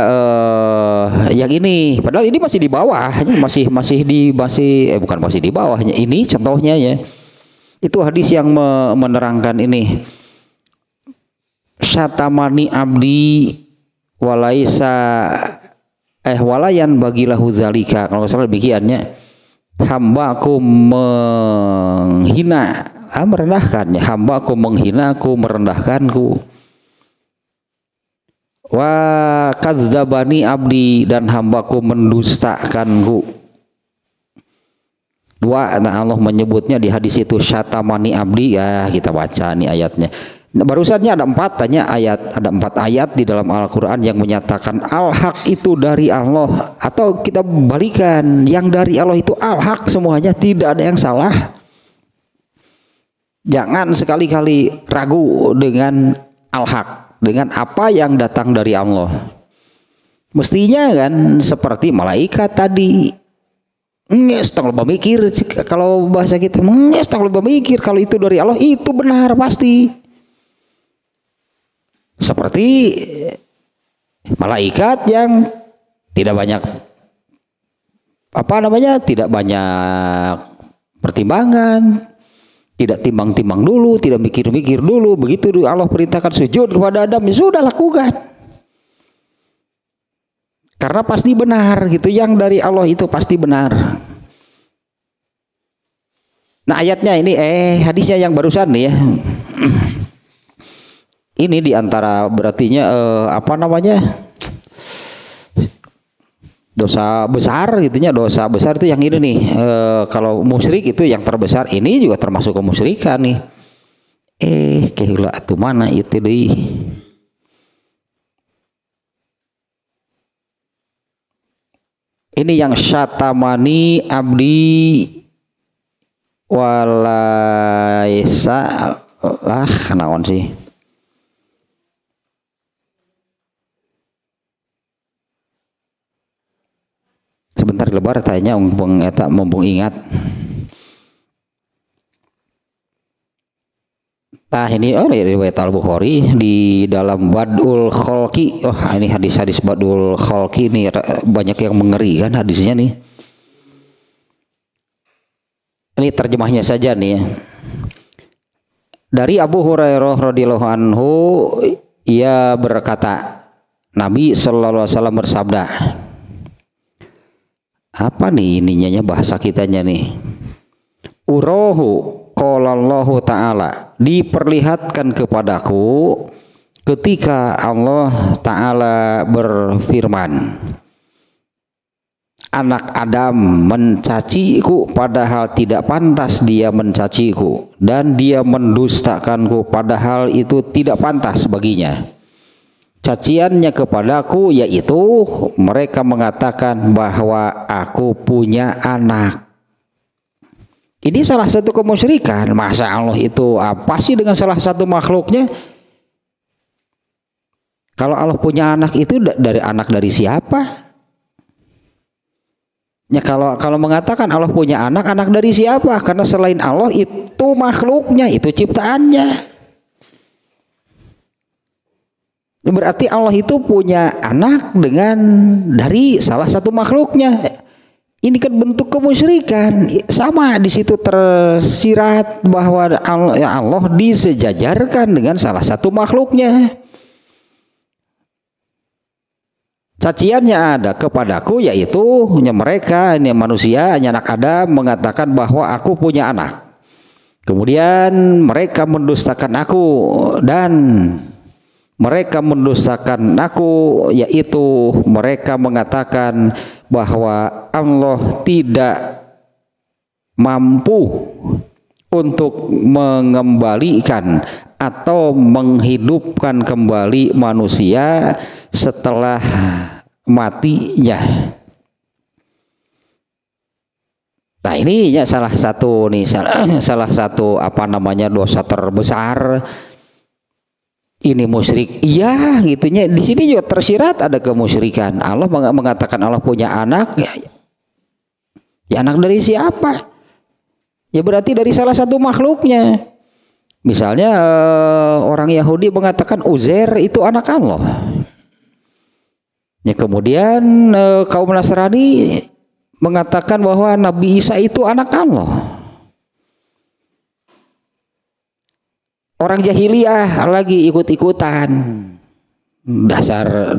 yang ini, padahal ini masih di bawah, masih di bawahnya. Ini contohnya ya, itu hadis yang menerangkan ini. Syatamani abdi walaisa walayan bagilahu zalika, kalau salah demikiannya, hambaku menghina, merendahkannya, hambaku menghinaku, merendahkanku. Wa kadzdzabani abdi, dan hambaku mendustakanku. Dua, nah Allah menyebutnya di hadis itu syatamani abdi, ya kita baca nih ayatnya. Nah, barusannya ada 4 ayat di dalam Al-Quran yang menyatakan al-haq itu dari Allah, atau kita balikan, yang dari Allah itu al-haq semuanya, tidak ada yang salah. Jangan sekali-kali ragu dengan al-haq, dengan apa yang datang dari Allah. Mestinya kan seperti malaikat tadi, ngestak lebih mikir, kalau bahasa kita ngestak lebih mikir, kalau itu dari Allah itu benar pasti. Seperti malaikat yang tidak banyak tidak banyak pertimbangan, tidak timbang-timbang dulu, tidak mikir-mikir dulu. Begitu Allah perintahkan sujud kepada Adam, ya sudah lakukan, karena pasti benar gitu, yang dari Allah itu pasti benar. Nah ayatnya ini hadisnya yang barusan nih ya. Ini diantara berartinya dosa besar gitunya, dosa besar itu yang ini nih. Kalau musyrik itu yang terbesar, ini juga termasuk kemusyrikan nih. Kehilah atuh mana itu deui. Ini yang syatamani abdi walaisa lah naon sih. Sebentar lebar tanya mumpung ingat. Nah ini riwayat Al-Bukhari di dalam Badul Khalqi. Ini hadis-hadis Badul Khalqi ini banyak yang mengerikan hadisnya nih. Ini terjemahnya saja nih ya. Dari Abu Hurairah radhiyallahu anhu, ia berkata, Nabi sallallahu alaihi wasallam bersabda. Apa nih ininya bahasa kitanya nih? Urahu qalallahu ta'ala, diperlihatkan kepadaku ketika Allah Ta'ala berfirman, anak Adam mencaciku padahal tidak pantas dia mencaciku, dan dia mendustakanku padahal itu tidak pantas baginya. Caciannya kepadaku yaitu mereka mengatakan bahwa aku punya anak. Ini salah satu kemusyrikan. Masa Allah itu apa sih dengan salah satu makhluknya? Kalau Allah punya anak itu dari anak dari siapa? Ya kalau mengatakan Allah punya anak dari siapa? Karena selain Allah itu makhluknya, itu ciptaannya. Berarti Allah itu punya anak dari salah satu makhluknya. Ini kan bentuk kemusyrikan. Sama di situ tersirat bahwa Allah disejajarkan dengan salah satu makhluknya. Caciannya ada kepadaku, yaitu mereka ini manusia, anak Adam mengatakan bahwa aku punya anak. Kemudian mereka mendustakan aku dan mereka mendustakan aku, yaitu mereka mengatakan bahwa Allah tidak mampu untuk mengembalikan atau menghidupkan kembali manusia setelah matinya. Nah, ini ya salah satu dosa terbesar. Ini musyrik, iya gitunya. Di sini juga tersirat ada kemusyrikan. Allah mengatakan Allah punya anak, ya anak dari siapa? Ya berarti dari salah satu makhluknya. Misalnya orang Yahudi mengatakan Uzair itu anak Allah. Ya kemudian kaum Nasrani mengatakan bahwa Nabi Isa itu anak Allah. Orang jahiliyah lagi ikut-ikutan. Dasar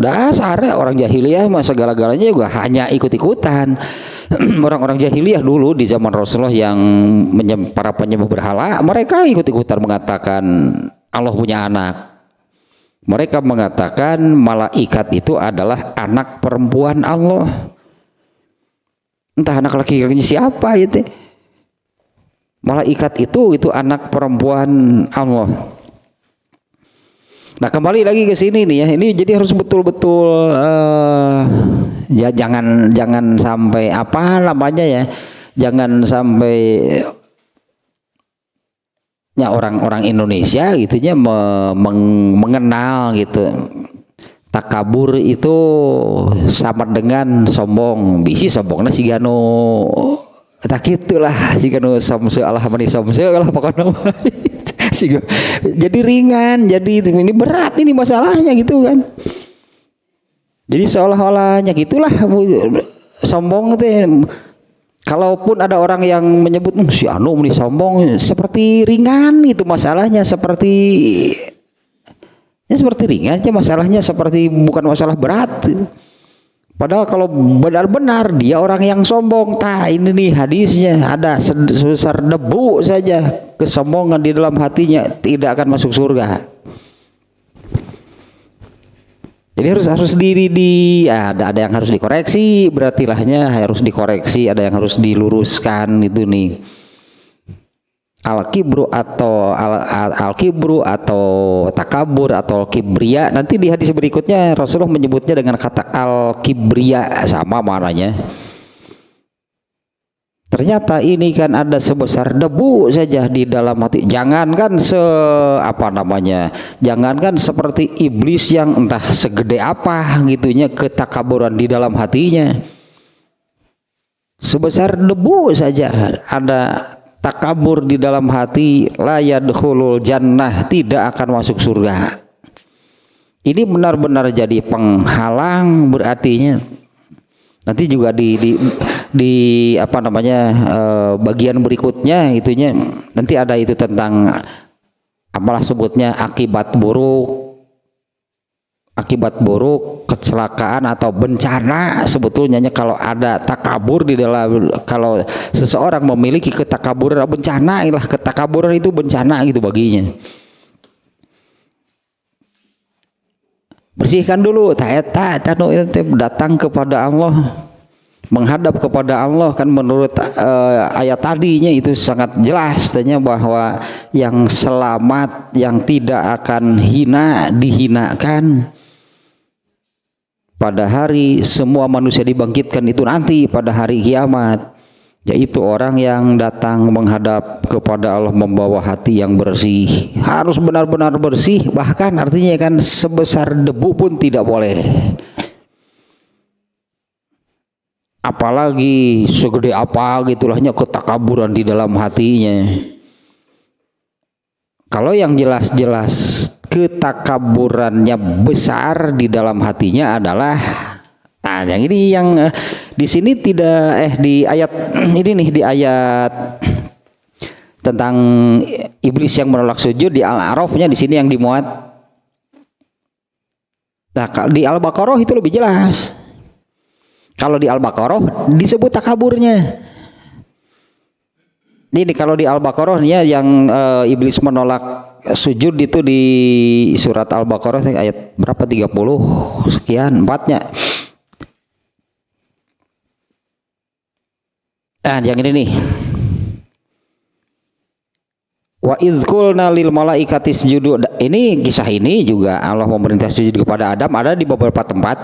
orang jahiliyah mah segala-galanya juga hanya ikut-ikutan. Orang-orang jahiliyah dulu di zaman Rasulullah yang para penyembah berhala, mereka ikut-ikutan mengatakan Allah punya anak. Mereka mengatakan malaikat itu adalah anak perempuan Allah. Entah anak laki-lakinya siapa itu. Malaikat itu anak perempuan Allah. Nah, kembali lagi ke sini nih ya. Ini jadi harus betul-betul ya jangan sampai jangan sampai ya orang-orang Indonesia gitunya mengenal gitu. Takabur itu sama dengan sombong. Bisi sombongnya si Gano. Tak gitulah si Gano somse Allah mani somse lah pokoknya. Jadi ringan, jadi ini berat ini masalahnya gitu kan. Jadi seolah-olahnya gitulah sombong itu. Kalaupun ada orang yang menyebut si Anu ini sombong, seperti ringan itu masalahnya, seperti ringan aja masalahnya, seperti bukan masalah berat. Padahal kalau benar-benar dia orang yang sombong, ini nih hadisnya ada sebesar debu saja kesombongan di dalam hatinya tidak akan masuk surga. Jadi harus ada yang harus dikoreksi, berarti lahnya harus dikoreksi, ada yang harus diluruskan itu nih. Al-kibru atau takabur atau kibria, nanti di hadis berikutnya Rasulullah menyebutnya dengan kata al-kibria, sama maknanya. Ternyata ini kan ada sebesar debu saja di dalam hati. Jangankan jangankan seperti iblis yang entah segede apa gitunya ketakaburan di dalam hatinya. Sebesar debu saja ada takabur di dalam hati, la yadkhulul jannah, tidak akan masuk surga. Ini benar-benar jadi penghalang, berartinya nanti juga di bagian berikutnya itunya nanti ada itu tentang apalah sebutnya akibat buruk kecelakaan atau bencana. Sebetulnya kalau ada takabur di dalam, kalau seseorang memiliki ketakaburan, bencana ilah ketakaburan itu bencana gitu baginya. Bersihkan dulu datang kepada Allah, menghadap kepada Allah kan menurut ayat tadinya itu sangat jelas tanya bahwa yang selamat, yang tidak akan dihinakan pada hari semua manusia dibangkitkan itu nanti pada hari kiamat, yaitu orang yang datang menghadap kepada Allah membawa hati yang bersih. Harus benar-benar bersih, bahkan artinya kan sebesar debu pun tidak boleh, apalagi segede apa gitulahnya ketakaburan di dalam hatinya. Kalau yang jelas-jelas ketakaburannya besar di dalam hatinya adalah, nah yang ini yang di sini tidak di ayat ini nih, di ayat tentang iblis yang menolak sujud di Al-A'rafnya di sini yang dimuat. Nah, di Al-Baqarah itu lebih jelas. Kalau di Al-Baqarah disebut takaburnya. Ini kalau di Al-Baqarah nih ya, yang iblis menolak sujud itu di surat Al-Baqarah ayat berapa, 30 sekian 4-nya. Nah, yang ini nih. Wa iz qulna lil malaikati isjudu. Ini kisah ini juga Allah memerintah sujud kepada Adam ada di beberapa tempat.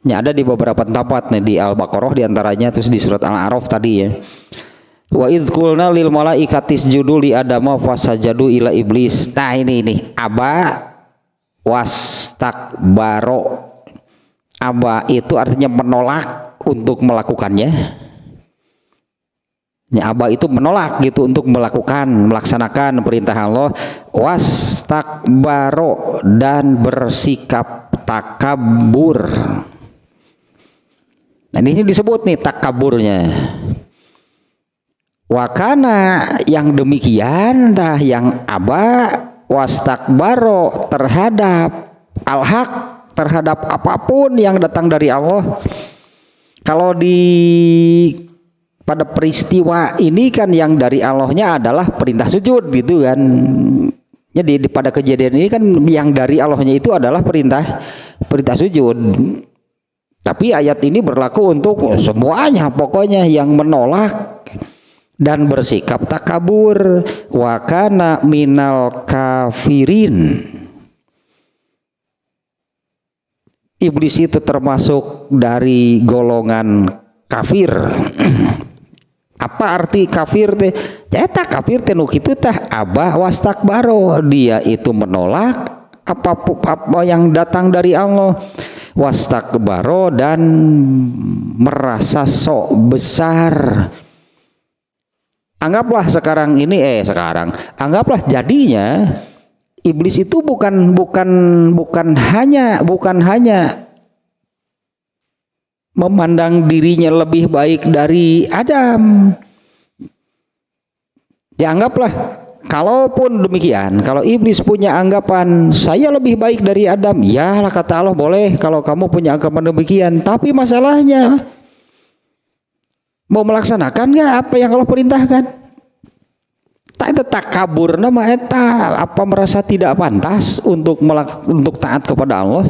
Ya, ada di beberapa tempat nih di Al-Baqarah di antaranya, terus di surat Al-A'raf tadi ya. Wa iz qulna lil malaikati isjudu li adama fasajadu ila iblis. Nah ini aba wastakbaro. Aba itu artinya menolak untuk melakukannya. Ya, aba itu menolak gitu untuk melaksanakan perintah Allah. Wastakbaro, dan bersikap takabur. Nah ini disebut nih takaburnya. Wakana, yang demikian dah, yang aba wastakbaro terhadap al-haq, terhadap apapun yang datang dari Allah. Kalau pada peristiwa ini kan yang dari Allahnya adalah perintah sujud gitu kan. Jadi pada kejadian ini kan yang dari Allahnya itu adalah perintah sujud. Tapi ayat ini berlaku untuk semuanya, pokoknya yang menolak dan bersikap takabur. Wa kana minal kafirin. Iblis itu termasuk dari golongan kafir. Apa arti kafir teh? Eta kafir teh nu kitu tah aba wastakbaro, dia itu menolak apa yang datang dari Allah. Wastakbaro, dan merasa sok besar. Anggaplah anggaplah jadinya iblis itu bukan hanya memandang dirinya lebih baik dari Adam. Ya anggaplah, kalaupun demikian, kalau iblis punya anggapan saya lebih baik dari Adam, ya lah kata Allah boleh kalau kamu punya anggapan demikian. Tapi masalahnya mau melaksanakan nggak apa yang Allah perintahkan? Tak itu takabur nama eta, apa merasa tidak pantas untuk taat kepada Allah?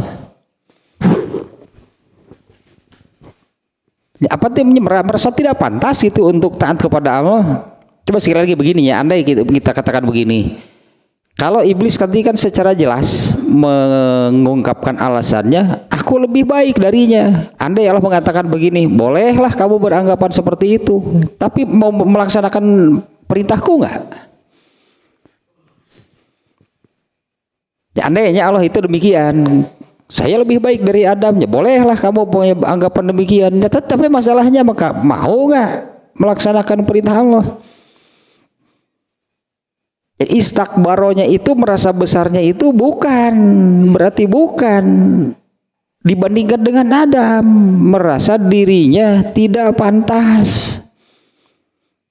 Ya, apa tim merasa tidak pantas itu untuk taat kepada Allah? Coba sekali lagi begini ya, andai kita katakan begini. Kalau iblis tadi kan secara jelas mengungkapkan alasannya, aku lebih baik darinya. Andai Allah mengatakan begini, bolehlah kamu beranggapan seperti itu, tapi mau melaksanakan perintahku enggak? Ya, andainya Allah itu demikian, saya lebih baik dari Adam, ya bolehlah kamu punya anggapan demikian. Ya, tetapi masalahnya maka mau enggak melaksanakan perintah Allah? Istakbaronya itu, merasa besarnya itu berarti bukan dibandingkan dengan Adam, merasa dirinya tidak pantas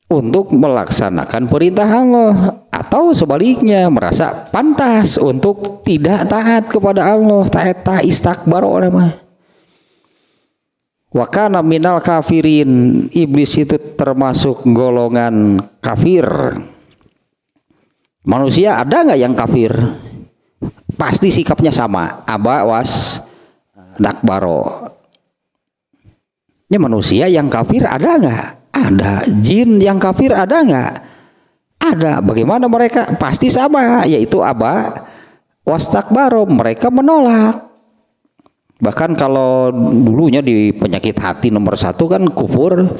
untuk melaksanakan perintah Allah, atau sebaliknya merasa pantas untuk tidak taat kepada Allah. Ta'eta istakbaro nama. Wa kana minal kafirin, iblis itu termasuk golongan kafir. Manusia ada nggak yang kafir? Pasti sikapnya sama, aba was takbaro. Ini manusia yang kafir ada nggak? Ada. Jin yang kafir ada nggak? Ada. Bagaimana mereka? Pasti sama, yaitu aba was takbaro. Mereka menolak. Bahkan kalau dulunya di penyakit hati nomor 1 kan kufur.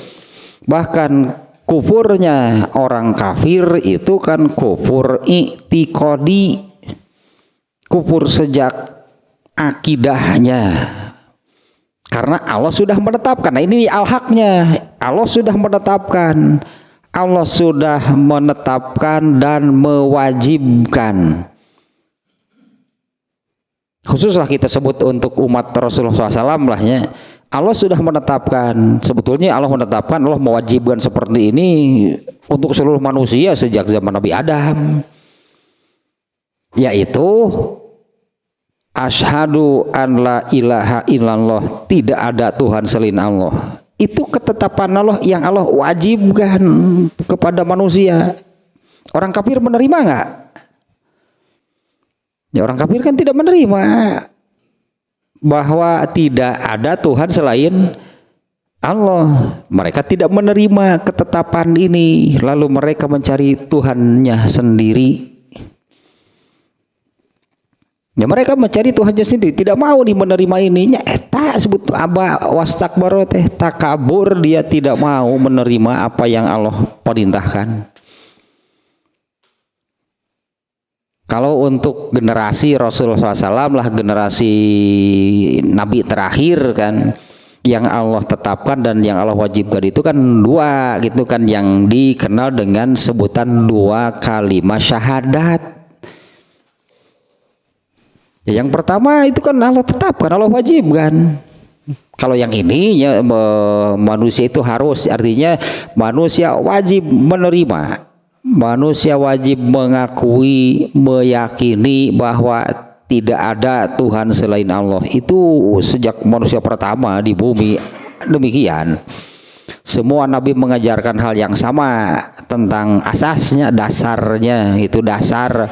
Bahkan kufurnya orang kafir itu kan kufur i'tiqadi, kufur sejak akidahnya, karena Allah sudah menetapkan. Nah ini al-haknya, Allah sudah menetapkan Allah sudah menetapkan dan mewajibkan. Khususlah kita sebut untuk umat Rasulullah SAW lah ya. Allah sudah menetapkan, sebetulnya Allah menetapkan, Allah mewajibkan seperti ini untuk seluruh manusia sejak zaman Nabi Adam, yaitu asyhadu an la ilaha illallah, tidak ada Tuhan selain Allah. Itu ketetapan Allah yang Allah wajibkan kepada manusia. Orang kafir menerima nggak? Ya, orang kafir kan tidak menerima bahwa tidak ada Tuhan selain Allah. Mereka tidak menerima ketetapan ini, lalu mereka mencari Tuhannya sendiri. Ya, mereka mencari Tuhannya sendiri, tidak mau menerima ininya. Tak sebut aba wastakbaro teh, takabur, dia tidak mau menerima apa yang Allah perintahkan. Kalau untuk generasi Rasulullah SAW lah, generasi Nabi terakhir kan, yang Allah tetapkan dan yang Allah wajibkan itu kan dua gitu kan, yang dikenal dengan sebutan dua kalimat syahadat. Yang pertama itu kan Allah tetapkan, Allah wajibkan. Kalau yang ini ya, manusia itu harus, artinya manusia wajib menerima, manusia wajib mengakui, meyakini bahwa tidak ada Tuhan selain Allah. Itu sejak manusia pertama di bumi demikian. Semua nabi mengajarkan hal yang sama tentang asasnya, dasarnya, itu dasar,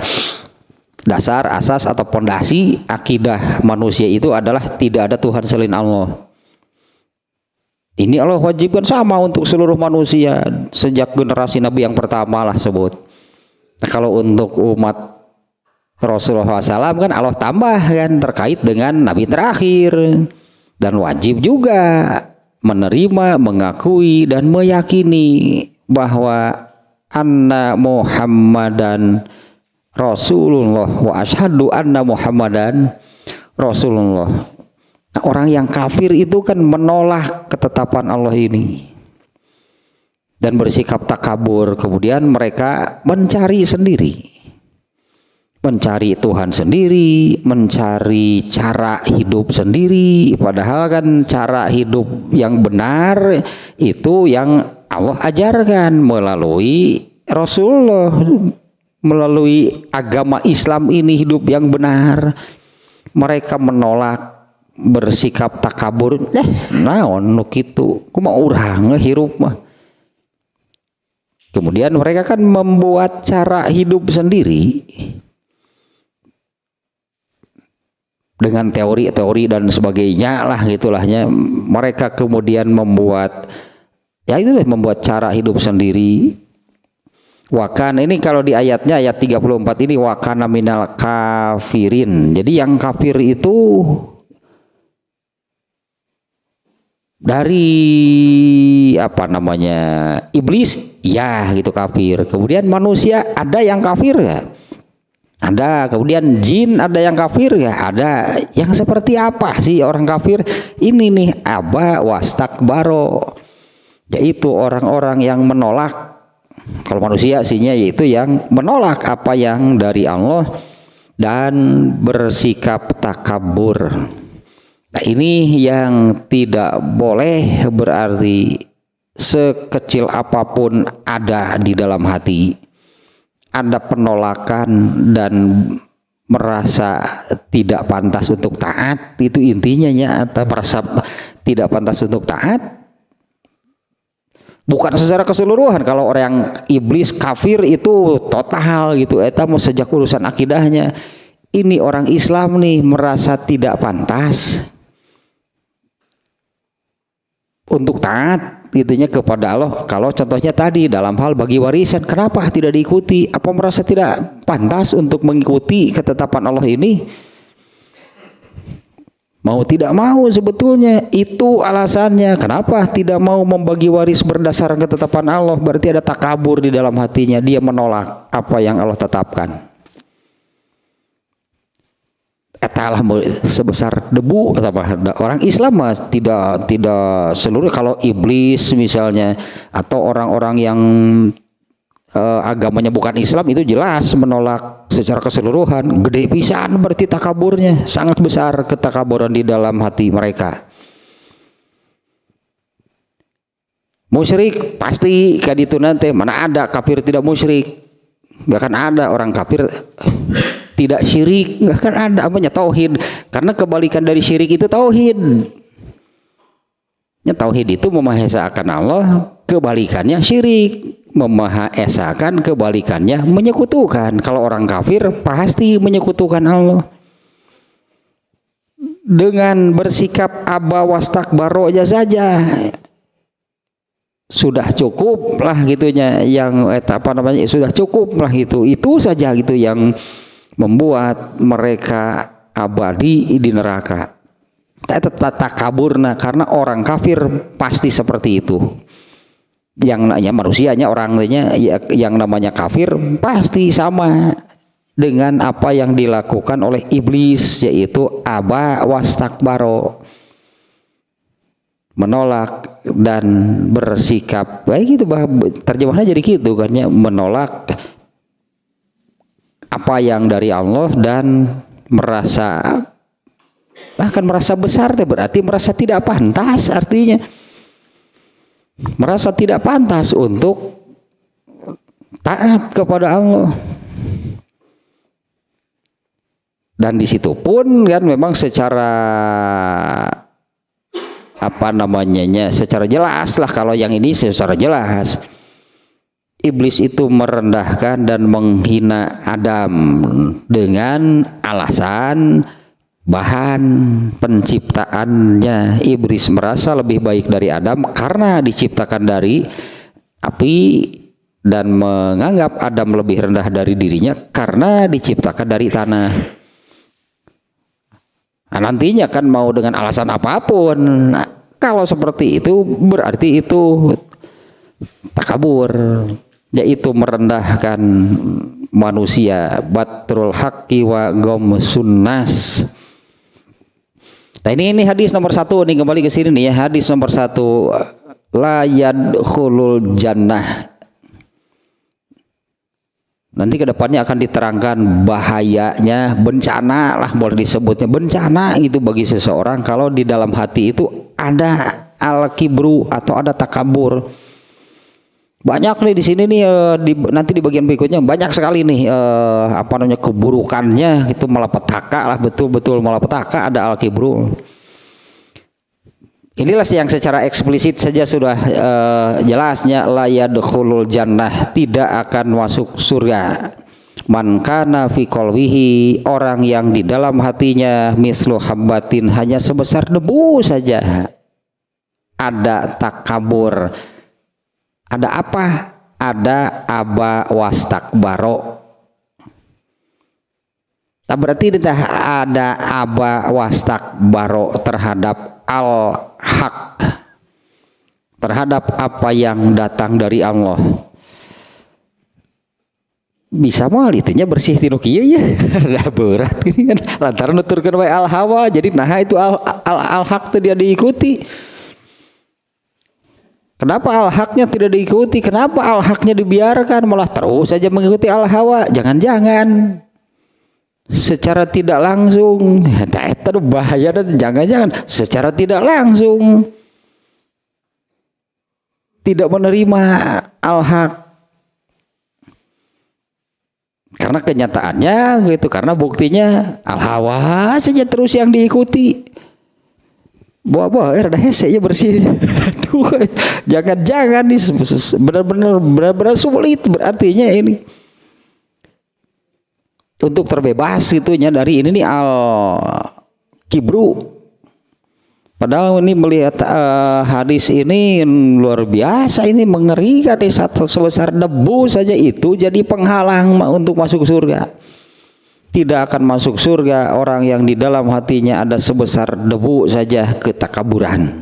asas atau pondasi akidah manusia itu adalah tidak ada Tuhan selain Allah. Ini Allah wajibkan sama untuk seluruh manusia sejak generasi Nabi yang pertama lah sebut. Nah, kalau untuk umat Rasulullah SAW kan Allah tambah kan terkait dengan Nabi terakhir, dan wajib juga menerima, mengakui dan meyakini bahwa anna Muhammadan Rasulullah wa asyhadu anna Muhammadan Rasulullah. Nah, orang yang kafir itu kan menolak ketetapan Allah ini dan bersikap takabur. Kemudian mereka mencari sendiri, mencari Tuhan sendiri, mencari cara hidup sendiri. Padahal kan cara hidup yang benar itu yang Allah ajarkan melalui Rasulullah, melalui agama Islam ini, hidup yang benar. Mereka menolak, bersikap takabur. Naon nu kitu, kumaha urang hirup mah. Kemudian mereka kan membuat cara hidup sendiri dengan teori-teori dan sebagainya lah gitulahnya. Mereka kemudian membuat, ya itu deh, membuat cara hidup sendiri. Wakan ini kalau di ayatnya, ayat 34 ini, wakana minal kafirin. Jadi yang kafir itu dari apa namanya, iblis ya gitu kafir. Kemudian manusia ada yang kafir ya, ada. Kemudian jin ada yang kafir ya, ada. Yang seperti apa sih orang kafir ini nih? Aba wastakbaro, yaitu orang-orang yang menolak. Kalau manusia sihnya yaitu yang menolak apa yang dari Allah dan bersikap takabur. Nah, ini yang tidak boleh, berarti sekecil apapun ada di dalam hati, ada penolakan dan merasa tidak pantas untuk taat, itu intinya ya, atau merasa tidak pantas untuk taat. Bukan secara keseluruhan. Kalau orang iblis kafir itu total gitu, eta mau sejak urusan akidahnya. Ini orang Islam nih merasa tidak pantas untuk taat gitunya kepada Allah. Kalau contohnya tadi dalam hal bagi warisan, kenapa tidak diikuti? Apa merasa tidak pantas untuk mengikuti ketetapan Allah ini? Mau tidak mau sebetulnya itu alasannya. Kenapa tidak mau membagi waris berdasarkan ketetapan Allah? Berarti ada takabur di dalam hatinya. Dia menolak apa yang Allah tetapkan. etalah sebesar debu atau apa. Orang Islam mah tidak seluruh. Kalau iblis misalnya atau orang-orang yang agamanya bukan Islam itu jelas menolak secara keseluruhan. Gede pisan berarti takaburnya, sangat besar ketakaburan di dalam hati mereka. Musyrik pasti kaditu nanti, mana ada kafir tidak musyrik. Gak akan ada orang kafir tidak syirik, gak akan ada. Apanya tauhid, karena kebalikan dari syirik itu tauhid. Ya, tauhid itu memahaesakan Allah, kebalikannya syirik. Memahaesakan, kebalikannya menyekutukan. Kalau orang kafir pasti menyekutukan Allah. Dengan bersikap aba wastakbaro aja saja sudah cukup lah gitunya, yang apa namanya, sudah cukup lah gitu, itu saja gitu yang membuat mereka abadi di neraka. Takaburna, karena orang kafir pasti seperti itu. Yang namanya manusianya, orangnya yang namanya kafir pasti sama dengan apa yang dilakukan oleh iblis, yaitu aba wastakbaro, menolak dan bersikap baik gitu. Terjemahannya jadi gitu kan ya, menolak apa yang dari Allah dan bahkan merasa besar, berarti merasa tidak pantas, artinya merasa tidak pantas untuk taat kepada Allah. Dan di situ pun kan memang secara apa namanya, secara jelas lah, kalau yang ini secara jelas iblis itu merendahkan dan menghina Adam dengan alasan bahan penciptaannya. Iblis merasa lebih baik dari Adam karena diciptakan dari api, dan menganggap Adam lebih rendah dari dirinya karena diciptakan dari tanah. Nah, nantinya kan mau dengan alasan apapun, kalau seperti itu berarti itu takabur, yaitu merendahkan manusia. Batrul haqqi wa ghamsun nas. Nah ini hadis nomor 1 nih, kembali ke sini nih ya, hadis nomor 1, la yadkhulul jannah. Nanti kedepannya akan diterangkan bahayanya, bencana lah boleh disebutnya, bencana gitu bagi seseorang kalau di dalam hati itu ada al-kibru atau ada takabur. Banyak nih di sini nih, nanti di bagian berikutnya banyak sekali nih apa namanya, keburukannya itu malapetaka lah, betul-betul malapetaka, ada al-kibru. Inilah yang secara eksplisit saja sudah jelasnya, la yadkhulul jannah, tidak akan masuk surga. Man kana fi qalbihi, orang yang di dalam hatinya mislu habbatin, hanya sebesar debu saja, ada takabur. Ada apa? Ada aba wastakbaro. Nah, berarti ada aba wastakbaro terhadap al-haq, terhadap apa yang datang dari Allah. Bisa mal itunya bersih tinu kieu ya. Ada berat ini kan lantaran nuturkeun wae al-hawa, jadi nah itu al-haq teh dia diikuti. Kenapa al-haqnya tidak diikuti? Kenapa al-haqnya dibiarkan, malah terus saja mengikuti al-hawa? Jangan-jangan secara tidak langsung, itu bahaya, dan jangan-jangan secara tidak langsung tidak menerima al-haq. Karena kenyataannya gitu, karena buktinya al-hawa saja terus yang diikuti. Bawa rada hese ya bersih. Aduh, jangan-jangan nih benar-benar sulit berartinya ini. Untuk terbebas itunya dari ini nih al-kibru. Padahal ini melihat hadis ini luar biasa, ini mengerikan nih, satu sebesar debu saja itu jadi penghalang untuk masuk surga. Tidak akan masuk surga orang yang di dalam hatinya ada sebesar debu saja ketakaburan.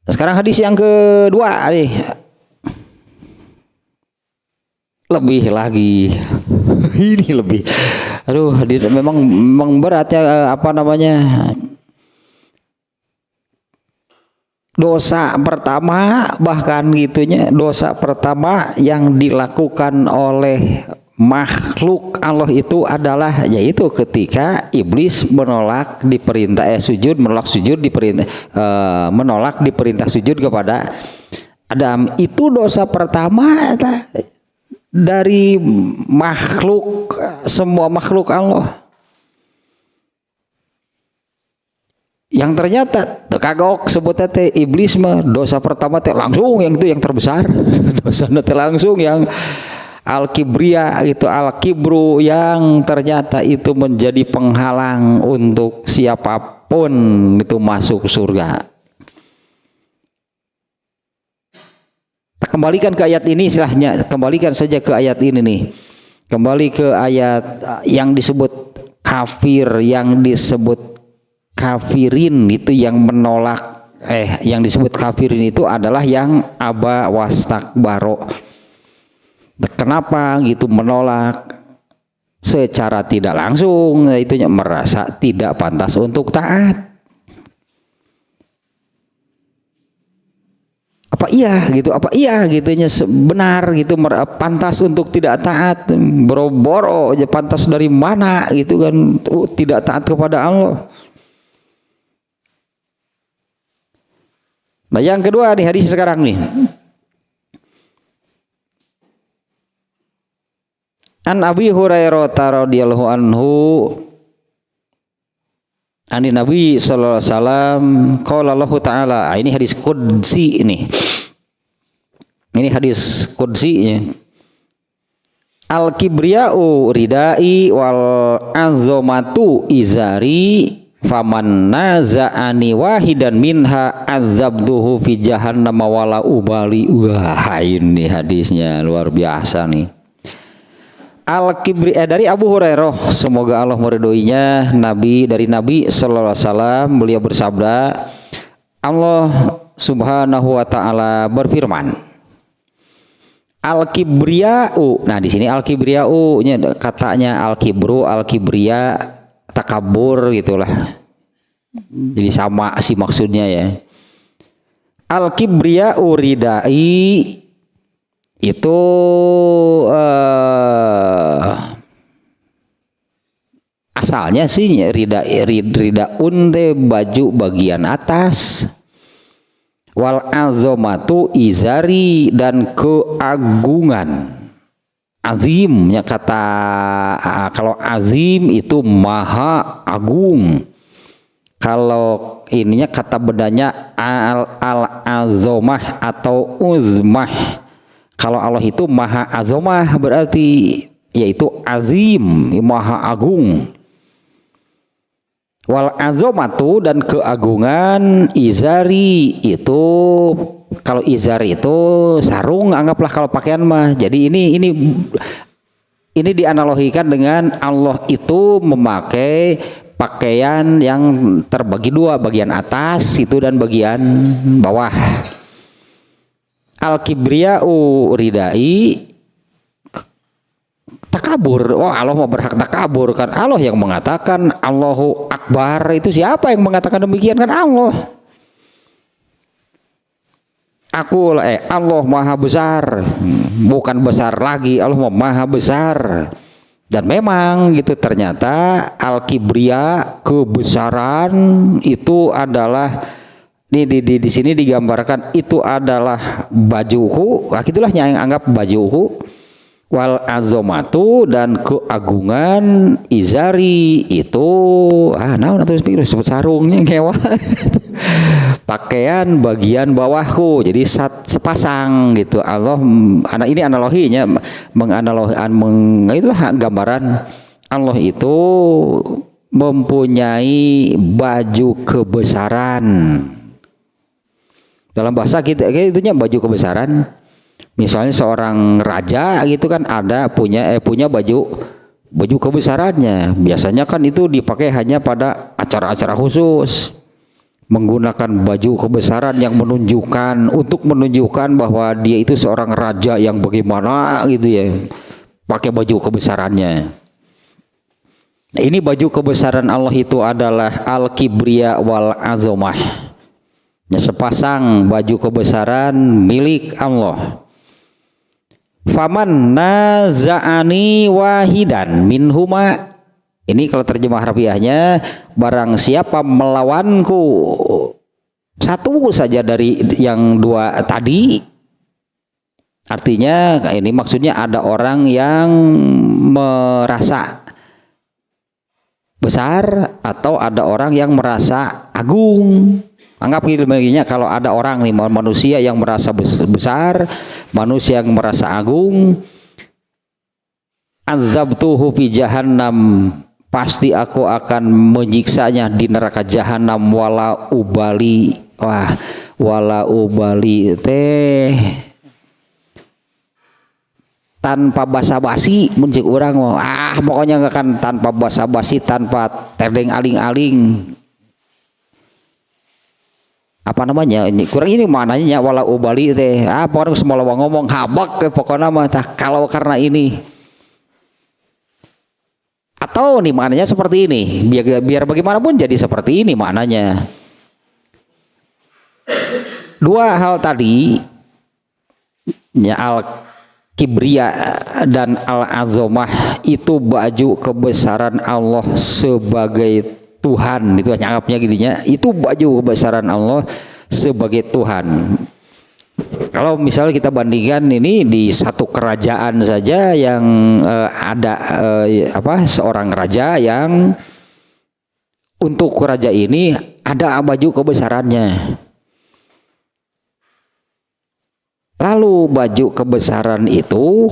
Sekarang hadis yang kedua nih, lebih lagi ini lebih Aduh, memang berat ya, apa namanya, dosa pertama bahkan gitunya, dosa pertama yang dilakukan oleh makhluk Allah itu adalah yaitu ketika iblis menolak diperintah menolak diperintah sujud kepada Adam. Itu dosa pertama dari makhluk, semua makhluk Allah, yang ternyata kagok sebutnya teh iblis mah dosa pertama teh langsung yang itu yang terbesar. Dosa teh langsung yang al-kibria itu, al-kibru, yang ternyata itu menjadi penghalang untuk siapapun itu masuk surga. Kembalikan ke ayat ini istilahnya, kembalikan saja ke ayat ini nih. Kembali ke ayat yang disebut kafir, yang disebut kafirin itu yang menolak, yang disebut kafirin itu adalah yang aba wastakbaro. Kenapa gitu menolak? Secara tidak langsung itunya merasa tidak pantas untuk taat. Apa iya gitunya benar gitu, pantas untuk tidak taat. Boro-boro aja pantas dari mana gitu kan, tidak taat kepada Allah. Nah yang kedua nih hadis sekarang nih, an Abi Hurairah radhiyallahu anhu ani Nabi sallallahu alaihi wasallam qala Allah taala. Ini hadis qudsi ini hadis qudsi. Al kibriya'u ridai wal azamatu izari faman naza'ani wahidan minha azabduhu fi jahannam wala ubali. Wah ini hadisnya luar biasa nih. Al-Kibri dari Abu Hurairah, semoga Allah meridhoinya, dari Nabi sallallahu alaihi wasallam, beliau bersabda, Allah Subhanahu wa taala berfirman, Al-Kibriya'u. Nah, di sini Al-Kibriya'u nya katanya al-kibru, al-kibriya takabur gitulah. Jadi sama sih maksudnya ya. Al-Kibriya'u ridai itu asalnya sih ridaun teh baju bagian atas, wal azamatu izari dan keagungan. Azimnya kata, kalau azim itu maha agung. Kalau ininya kata bedanya al azomah atau uzmah. Kalau Allah itu maha azomah berarti yaitu azim, maha agung. Wal azomatu dan keagungan izari itu, kalau izari itu sarung, anggaplah kalau pakaian mah. Jadi ini dianalogikan dengan Allah itu memakai pakaian yang terbagi dua, bagian atas itu dan bagian bawah. Al-kibriya'u ridai takabur. Oh, Allah mau berhak takabur kan? Allah yang mengatakan Allahu Akbar. Itu siapa yang mengatakan demikian? Kan Allah. Allah maha besar, bukan besar lagi, Allah maha besar. Dan memang gitu ternyata al-kibriya, kebesaran itu adalah di sini digambarkan itu adalah bajuku. Nah, itulah yang anggap bajuku. Wal azomatu dan keagungan izari itu naon atuh disebut sarungnya kewa. Pakaian bagian bawahku, jadi sepasang gitu. Allah, ini analoginya itulah gambaran Allah itu mempunyai baju kebesaran. Dalam bahasa kita itunya baju kebesaran. Misalnya seorang raja gitu kan punya baju kebesarannya. Biasanya kan itu dipakai hanya pada acara-acara khusus. Menggunakan baju kebesaran yang untuk menunjukkan bahwa dia itu seorang raja yang bagaimana gitu ya. Pakai baju kebesarannya. Nah, ini baju kebesaran Allah itu adalah al-kibriya wal azomah. Ya, sepasang baju kebesaran milik Allah. Faman naza'ani wahidan minhuma. Ini kalau terjemah harfiahnya, barang siapa melawanku satu saja dari yang dua tadi. Artinya ini maksudnya ada orang yang merasa besar atau ada orang yang merasa agung. Anggap gitu baginya, kalau ada orang nih, manusia yang merasa besar, manusia yang merasa agung, azabtuhu fi jahannam, pasti aku akan menyiksanya di neraka jahanam wala ubali. Wah, wala ubali teh tanpa basa-basi, muncik orang mau pokoknya nggak akan tanpa basa-basi, tanpa terdeng aling-aling. Apa namanya ini kurang ini maknanya wala ubali teh orang semua ngomong habak pokoknya mah kalau karena ini, atau nih maknanya seperti ini, biar bagaimanapun jadi seperti ini maknanya. Dua hal tadi ya, al kibriya dan al azomah, itu baju kebesaran Allah sebagai Tuhan. Itu hanya anggapnya gininya, itu baju kebesaran Allah sebagai Tuhan. Kalau misalnya kita bandingkan ini di satu kerajaan saja yang ada seorang raja yang untuk raja ini ada baju kebesarannya. Lalu baju kebesaran itu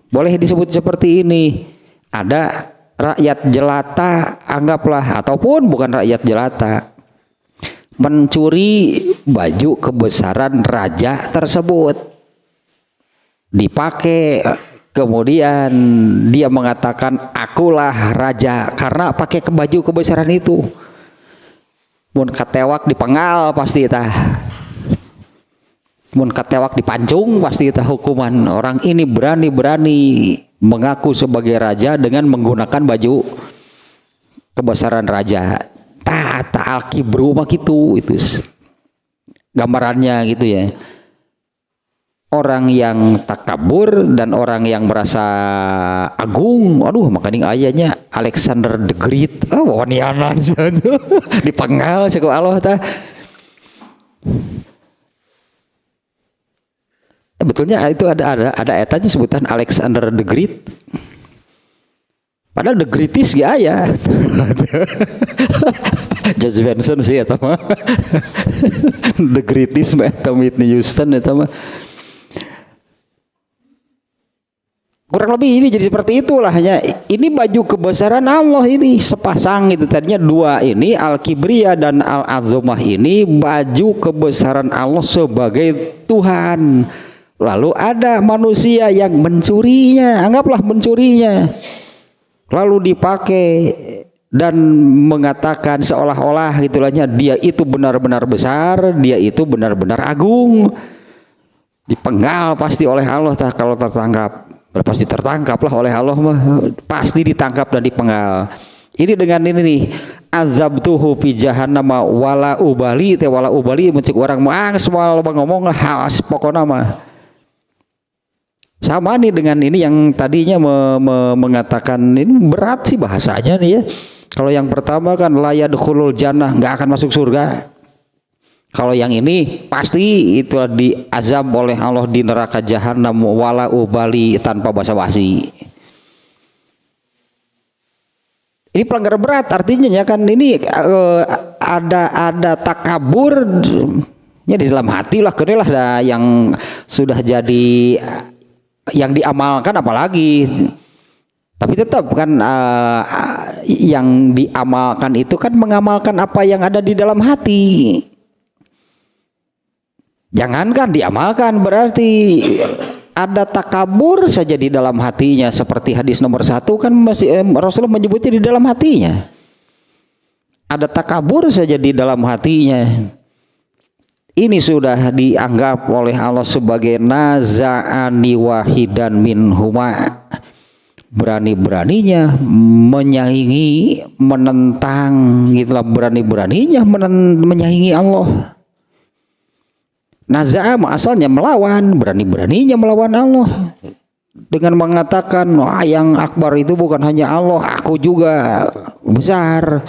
boleh disebut seperti ini. Ada rakyat jelata, anggaplah, ataupun bukan rakyat jelata, mencuri baju kebesaran raja tersebut, dipakai, kemudian dia mengatakan akulah raja karena pakai baju kebesaran itu. Mun katewak dipenggal pasti tah, mun katewak dipancung pasti tah hukuman. Orang ini berani-berani mengaku sebagai raja dengan menggunakan baju kebesaran raja. Al-kibru mah gitu, itu gambarannya gitu ya. Orang yang takabur dan orang yang merasa agung, aduh makanya ayahnya Alexander the Great, waniana dipenggal cek Allah tah. Betulnya itu ada etanya sebutan Alexander the Great. Padahal the greatest ya ya. George Benson sih eta mah. The greatest mah eta Whitney Houston eta mah. Kurang lebih ini jadi seperti itulah ya. Ini baju kebesaran Allah ini sepasang itu tadinya dua ini al-kibriya dan al-azomah, ini baju kebesaran Allah sebagai Tuhan. Lalu ada manusia yang mencurinya, anggaplah mencurinya, lalu dipakai dan mengatakan seolah-olah gitulahnya dia itu benar-benar besar, dia itu benar-benar agung. Dipenggal pasti oleh Allah tah kalau tertangkap. Pasti tertangkaplah oleh Allah mah, pasti ditangkap dan dipenggal. Ini dengan ini nih, azabtuhu fi jahannam wala ubali, teh wala ubali mencek orang mah semua ngomong hawas pokokna mah. Sama nih dengan ini yang tadinya mengatakan ini berat sih bahasanya nih ya. Kalau yang pertama kan la yadkhulul jannah, nggak akan masuk surga. Kalau yang ini pasti itu diazab oleh Allah di neraka jahanam wala ubali, tanpa basa-basi. Ini pelanggaran berat artinya ya kan, ini ada takabur ya di dalam hati lah, kerelah yang sudah jadi yang diamalkan apalagi. Tapi tetap kan yang diamalkan itu kan mengamalkan apa yang ada di dalam hati. Jangankan diamalkan, berarti ada takabur saja di dalam hatinya, seperti hadis nomor 1 kan masih Rasulullah menyebutnya di dalam hatinya. Ada takabur saja di dalam hatinya. Ini sudah dianggap oleh Allah sebagai naza'ani wahidan minhuma, berani-beraninya menyaingi, menentang gitulah, berani-beraninya menyaingi Allah. Naza'ama asalnya melawan, berani-beraninya melawan Allah dengan mengatakan, wah, yang akbar itu bukan hanya Allah, aku juga besar,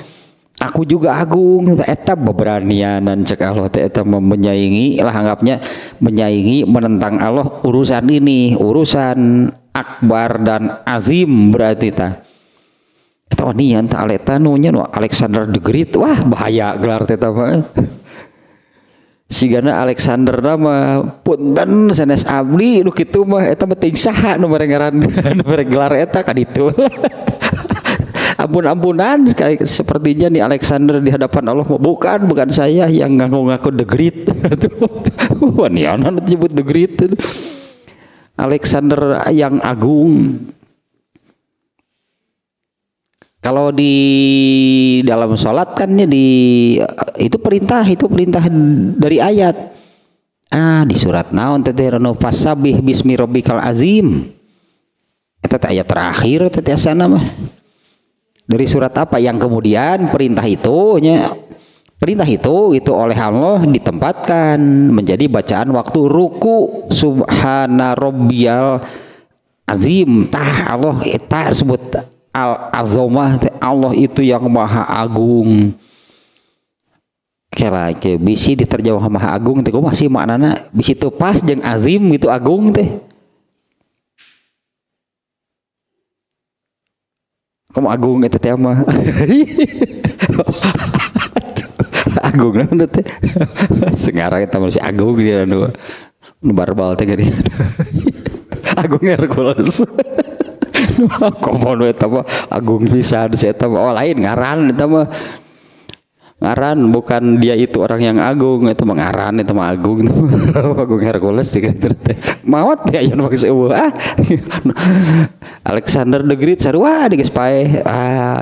aku juga agung. Eta beberanian dan cek Allah eta menyaingi lah, anggapnya menyaingi, menentang Allah urusan ini, urusan akbar dan azim berarti ta. Eta nian ta aleta nunya nu Alexander the Great, wah bahaya gelar eta mah. Sigana Alexander nama punten sanes abdi nu kitu mah eta mah teuing saha nu mere ngaran nu mere gelar eta ka ditu. Ampun-ampunan sepertinya nih Alexander di hadapan Allah, bukan saya yang ngaku-ngaku the Great. Wah niana nyebut the Great. Alexander yang agung. Kalau di dalam sholat kan itu perintah dari ayat. Di surat naon teh fasabih bismi rabbikal azim. Eta teh ayat terakhir teh asana mah. Dari surat apa yang kemudian perintah itu oleh Allah ditempatkan menjadi bacaan waktu ruku, subhana rabbiyal azim. Tah Allah eta sebut al-azamah, Allah itu yang maha agung. Kira bisi diterjemah maha agung teh kumaha sih maknana? Bisi teu pas jeung azim itu agung teh. Kamu agung eta teh mah. Agung naon teh? Sengarang eta manusia agung dia nu barbal teh geuning. Agung Hercules. Komo eta mah agung pisan si eta mah. Oh lain ngaran eta mah. Ngaran bukan dia itu orang yang agung, itu mah ngaran eta mah agung. Agung Hercules gitu teh. Maot ya aya nu make eueuh. Alexander the Great sarua digeus paeh.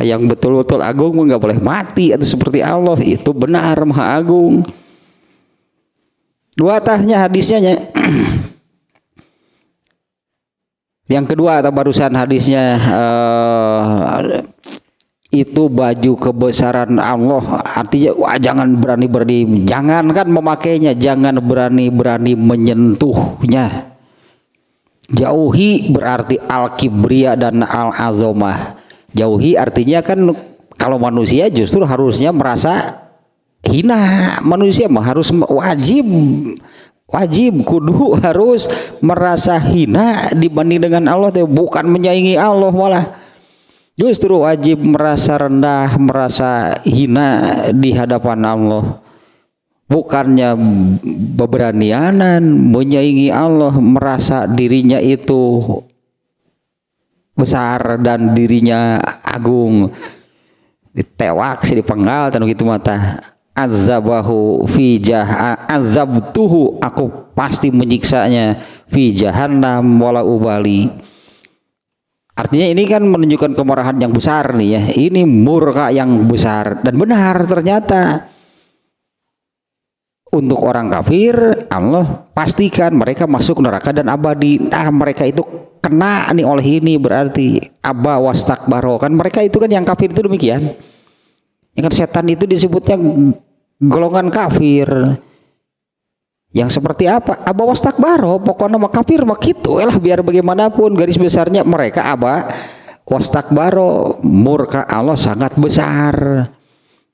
Yang betul-betul agung mah enggak boleh mati atau seperti Allah, itu benar maha agung. Dua tahnya hadisnya nya. Yang kedua atau barusan hadisnya itu baju kebesaran Allah, artinya wah jangan berani-berani, jangan kan memakainya, jangan berani-berani menyentuhnya. Jauhi berarti al-kibria dan al-azamah. Jauhi artinya kan kalau manusia justru harusnya merasa hina, manusia mah harus wajib kudu harus merasa hina dibanding dengan Allah, bukan menyaingi Allah, malah justru wajib merasa rendah, merasa hina di hadapan Allah. Bukannya beberanianan menyaingi Allah, merasa dirinya itu besar dan dirinya agung. Ditewak sih dipenggal tanu kitu mata. Azabahu fi azabtuhu, aku pasti menyiksanya fi jahannam wala ubali. Artinya ini kan menunjukkan kemarahan yang besar nih ya. Ini murka yang besar dan benar ternyata. Untuk orang kafir Allah pastikan mereka masuk neraka dan abadi. Mereka itu kena nih oleh ini, berarti aba wastakbaro, kan mereka itu kan yang kafir itu demikian. Ya kan setan itu disebutnya golongan kafir. Yang seperti apa? Aba wastakbaro, pokoknya mah kafir mah kitu lah, biar bagaimanapun garis besarnya mereka aba wastakbaro, murka Allah sangat besar.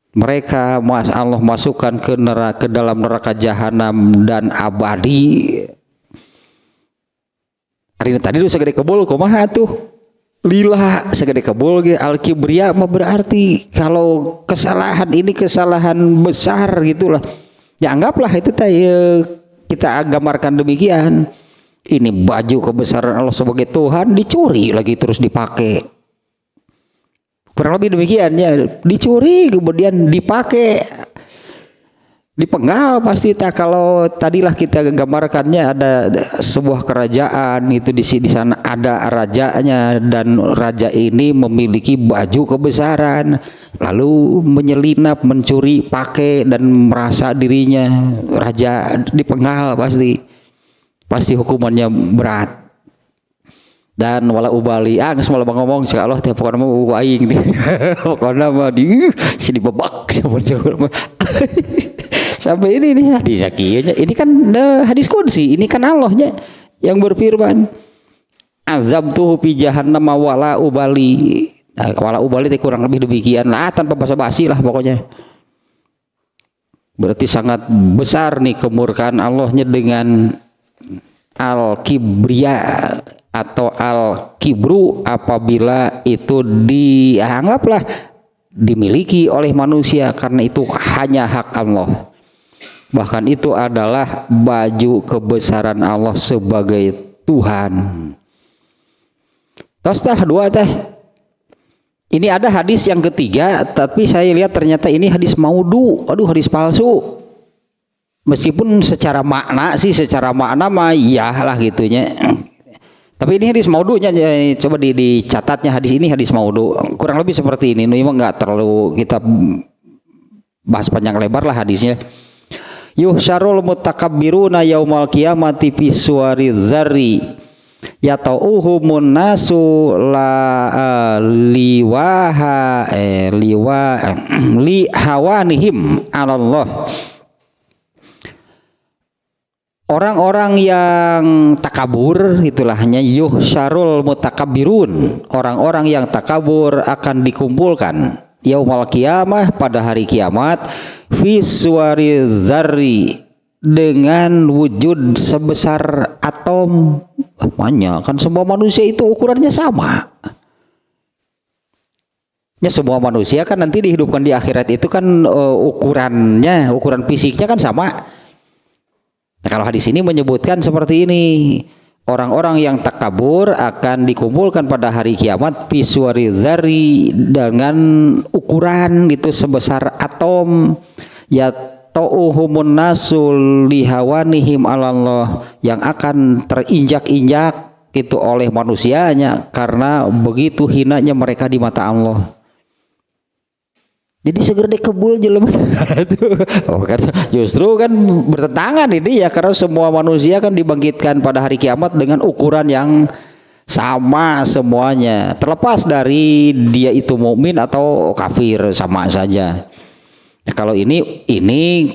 Mereka Allah masukkan ke dalam neraka jahanam dan abadi. Hari ini tadi lu segede kebul kumaha tuh? Lila segede kebul ge al-kibria mah berarti kalau kesalahan ini kesalahan besar gitulah. Ya anggaplah itu kita gambarkan demikian. Ini baju kebesaran Allah sebagai Tuhan dicuri lagi terus dipakai. Kurang lebih demikian ya, dicuri kemudian dipakai, dipenggal pasti tak. Kalau tadilah kita gambarkannya ada sebuah kerajaan itu di sana ada rajanya dan raja ini memiliki baju kebesaran lalu menyelinap mencuri pakai dan merasa dirinya raja, dipenggal pasti hukumannya berat. dan wala ubali geus malah ngomong insya Allah teh pokona mah aing pokona mah di sini bebak sampai ini nih hadis kieunya ini kan hadis qudsi ini kan Allahnya yang berfirman azab tuh fi jahannam wala ubali. Nah, wala ubali teh kurang lebih demikian lah tanpa basa-basi lah pokoknya. Berarti sangat besar nih kemurkaan Allahnya dengan al-kibria atau al-kibru apabila itu dianggaplah dimiliki oleh manusia karena itu hanya hak Allah. Bahkan itu adalah baju kebesaran Allah sebagai Tuhan. Terus dua teh. Ini ada hadis yang ketiga, tapi saya lihat ternyata ini hadis maudhu. Aduh, hadis palsu. Meskipun secara makna mah iya lah gitunya. Tapi ini hadis maudhunya, coba dicatatnya hadis ini hadis maudhu. Kurang lebih seperti ini. Ini mah nggak terlalu kita bahas panjang lebar lah hadisnya. Yuhsyarul mutakabbiruna yaumal qiyamati fi suwari dzarri yatauhumun nasu la li hawanihim Allah. Orang-orang yang takabur itulah hanya yuhsyarul mutakabbirun, orang-orang yang takabur akan dikumpulkan yaumal qiyamah pada hari kiamat fi suwari dzarri dengan wujud sebesar atom. Banyak kan semua manusia itu ukurannya sama. Ya semua manusia kan nanti dihidupkan di akhirat itu kan ukuran fisiknya kan sama. Nah, kalau hadis ini menyebutkan seperti ini, orang-orang yang takabur akan dikumpulkan pada hari kiamat piswari dzari dengan ukuran itu sebesar atom ya tauhumun nasul lihawanihim alallah, yang akan terinjak-injak itu oleh manusianya karena begitu hinanya mereka di mata Allah. Jadi segera dikebul jelema. Oh, kan justru kan bertentangan ini ya, karena semua manusia kan dibangkitkan pada hari kiamat dengan ukuran yang sama semuanya, terlepas dari dia itu mukmin atau kafir sama saja. Kalau ini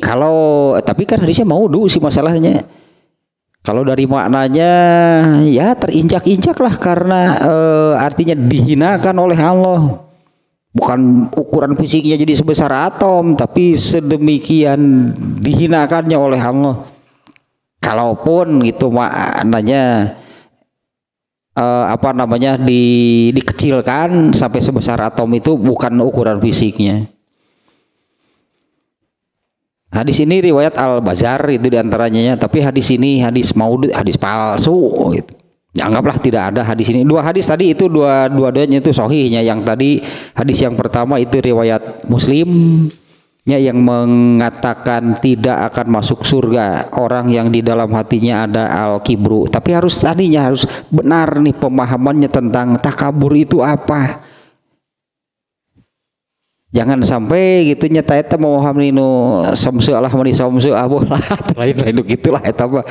kalau tapi kan hadisnya maudhu sih masalahnya. Kalau dari maknanya ya terinjak-injak lah karena artinya dihinakan oleh Allah. Bukan ukuran fisiknya jadi sebesar atom, tapi sedemikian dihinakannya oleh Allah. Kalaupun gitu maknanya dikecilkan sampai sebesar atom itu bukan ukuran fisiknya. Hadis ini riwayat Al-Bazar itu diantaranya, tapi hadis ini hadis maudhu, hadis palsu gitu. Anggaplah tidak ada hadis ini. Dua hadis tadi itu dua-duanya itu sahihnya. Yang tadi hadis yang pertama itu riwayat Muslim ya, yang mengatakan tidak akan masuk surga orang yang di dalam hatinya ada al-kibru. Tapi harus benar nih pemahamannya tentang takabur itu apa. Jangan sampai gitu nyata eta memahami nu samsu Allah mani samsu abolah lain gitulah eta mah.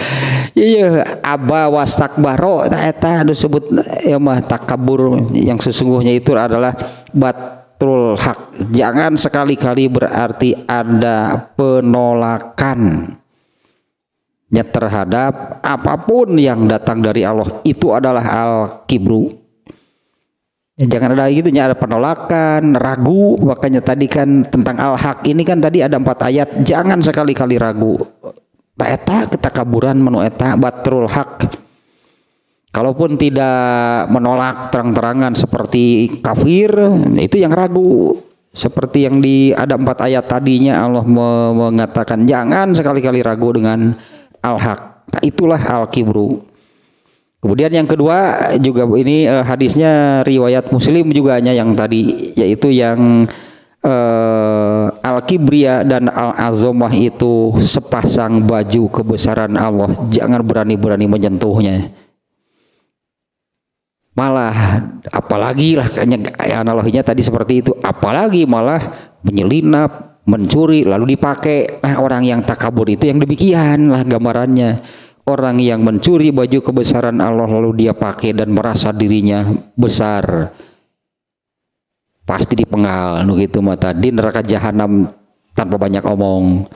Ieu aba wastakbaro eta disebut ya mah takabur yang sesungguhnya itu adalah batrul hak. Jangan sekali-kali berarti ada penolakan ya terhadap apapun yang datang dari Allah, itu adalah al-kibru. Jangan ada gitu, ada penolakan, ragu. Makanya tadi kan tentang al-haq ini kan tadi ada 4 ayat. Jangan sekali-kali ragu. Eta ketakaburan menu eta batrul haq. Kalaupun tidak menolak terang-terangan seperti kafir, itu yang ragu. Seperti yang ada 4 ayat tadinya Allah mengatakan jangan sekali-kali ragu dengan al-haq. Nah, itulah al-kibru. Kemudian yang kedua juga ini hadisnya riwayat Muslim juga hanya yang tadi, yaitu yang al-kibriya dan al-azamah itu sepasang baju kebesaran Allah, jangan berani-berani menyentuhnya. Malah apalagi lah analoginya tadi seperti itu, apalagi malah menyelinap, mencuri lalu dipakai. Nah, orang yang takabur itu yang demikian lah gambarannya. orang yang mencuri baju kebesaran Allah lalu dia pakai dan merasa dirinya besar, pasti dipenggal gitu mata di neraka jahanam tanpa banyak omong.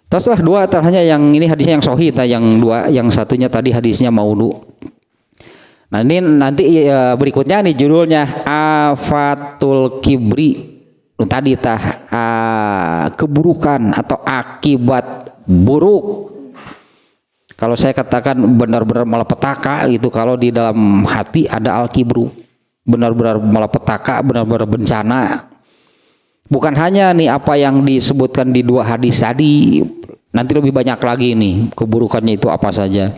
Teruslah dua hanya yang ini hadisnya yang sahih, yang dua, yang satunya tadi hadisnya maudhu. Nah ini nanti berikutnya nih judulnya afatul kibri. Tadi keburukan atau akibat buruk. Kalau saya katakan benar-benar malapetaka itu kalau di dalam hati ada al-kibru. Benar-benar malapetaka, benar-benar bencana. Bukan hanya nih apa yang disebutkan di dua hadis tadi, nanti lebih banyak lagi nih keburukannya itu apa saja.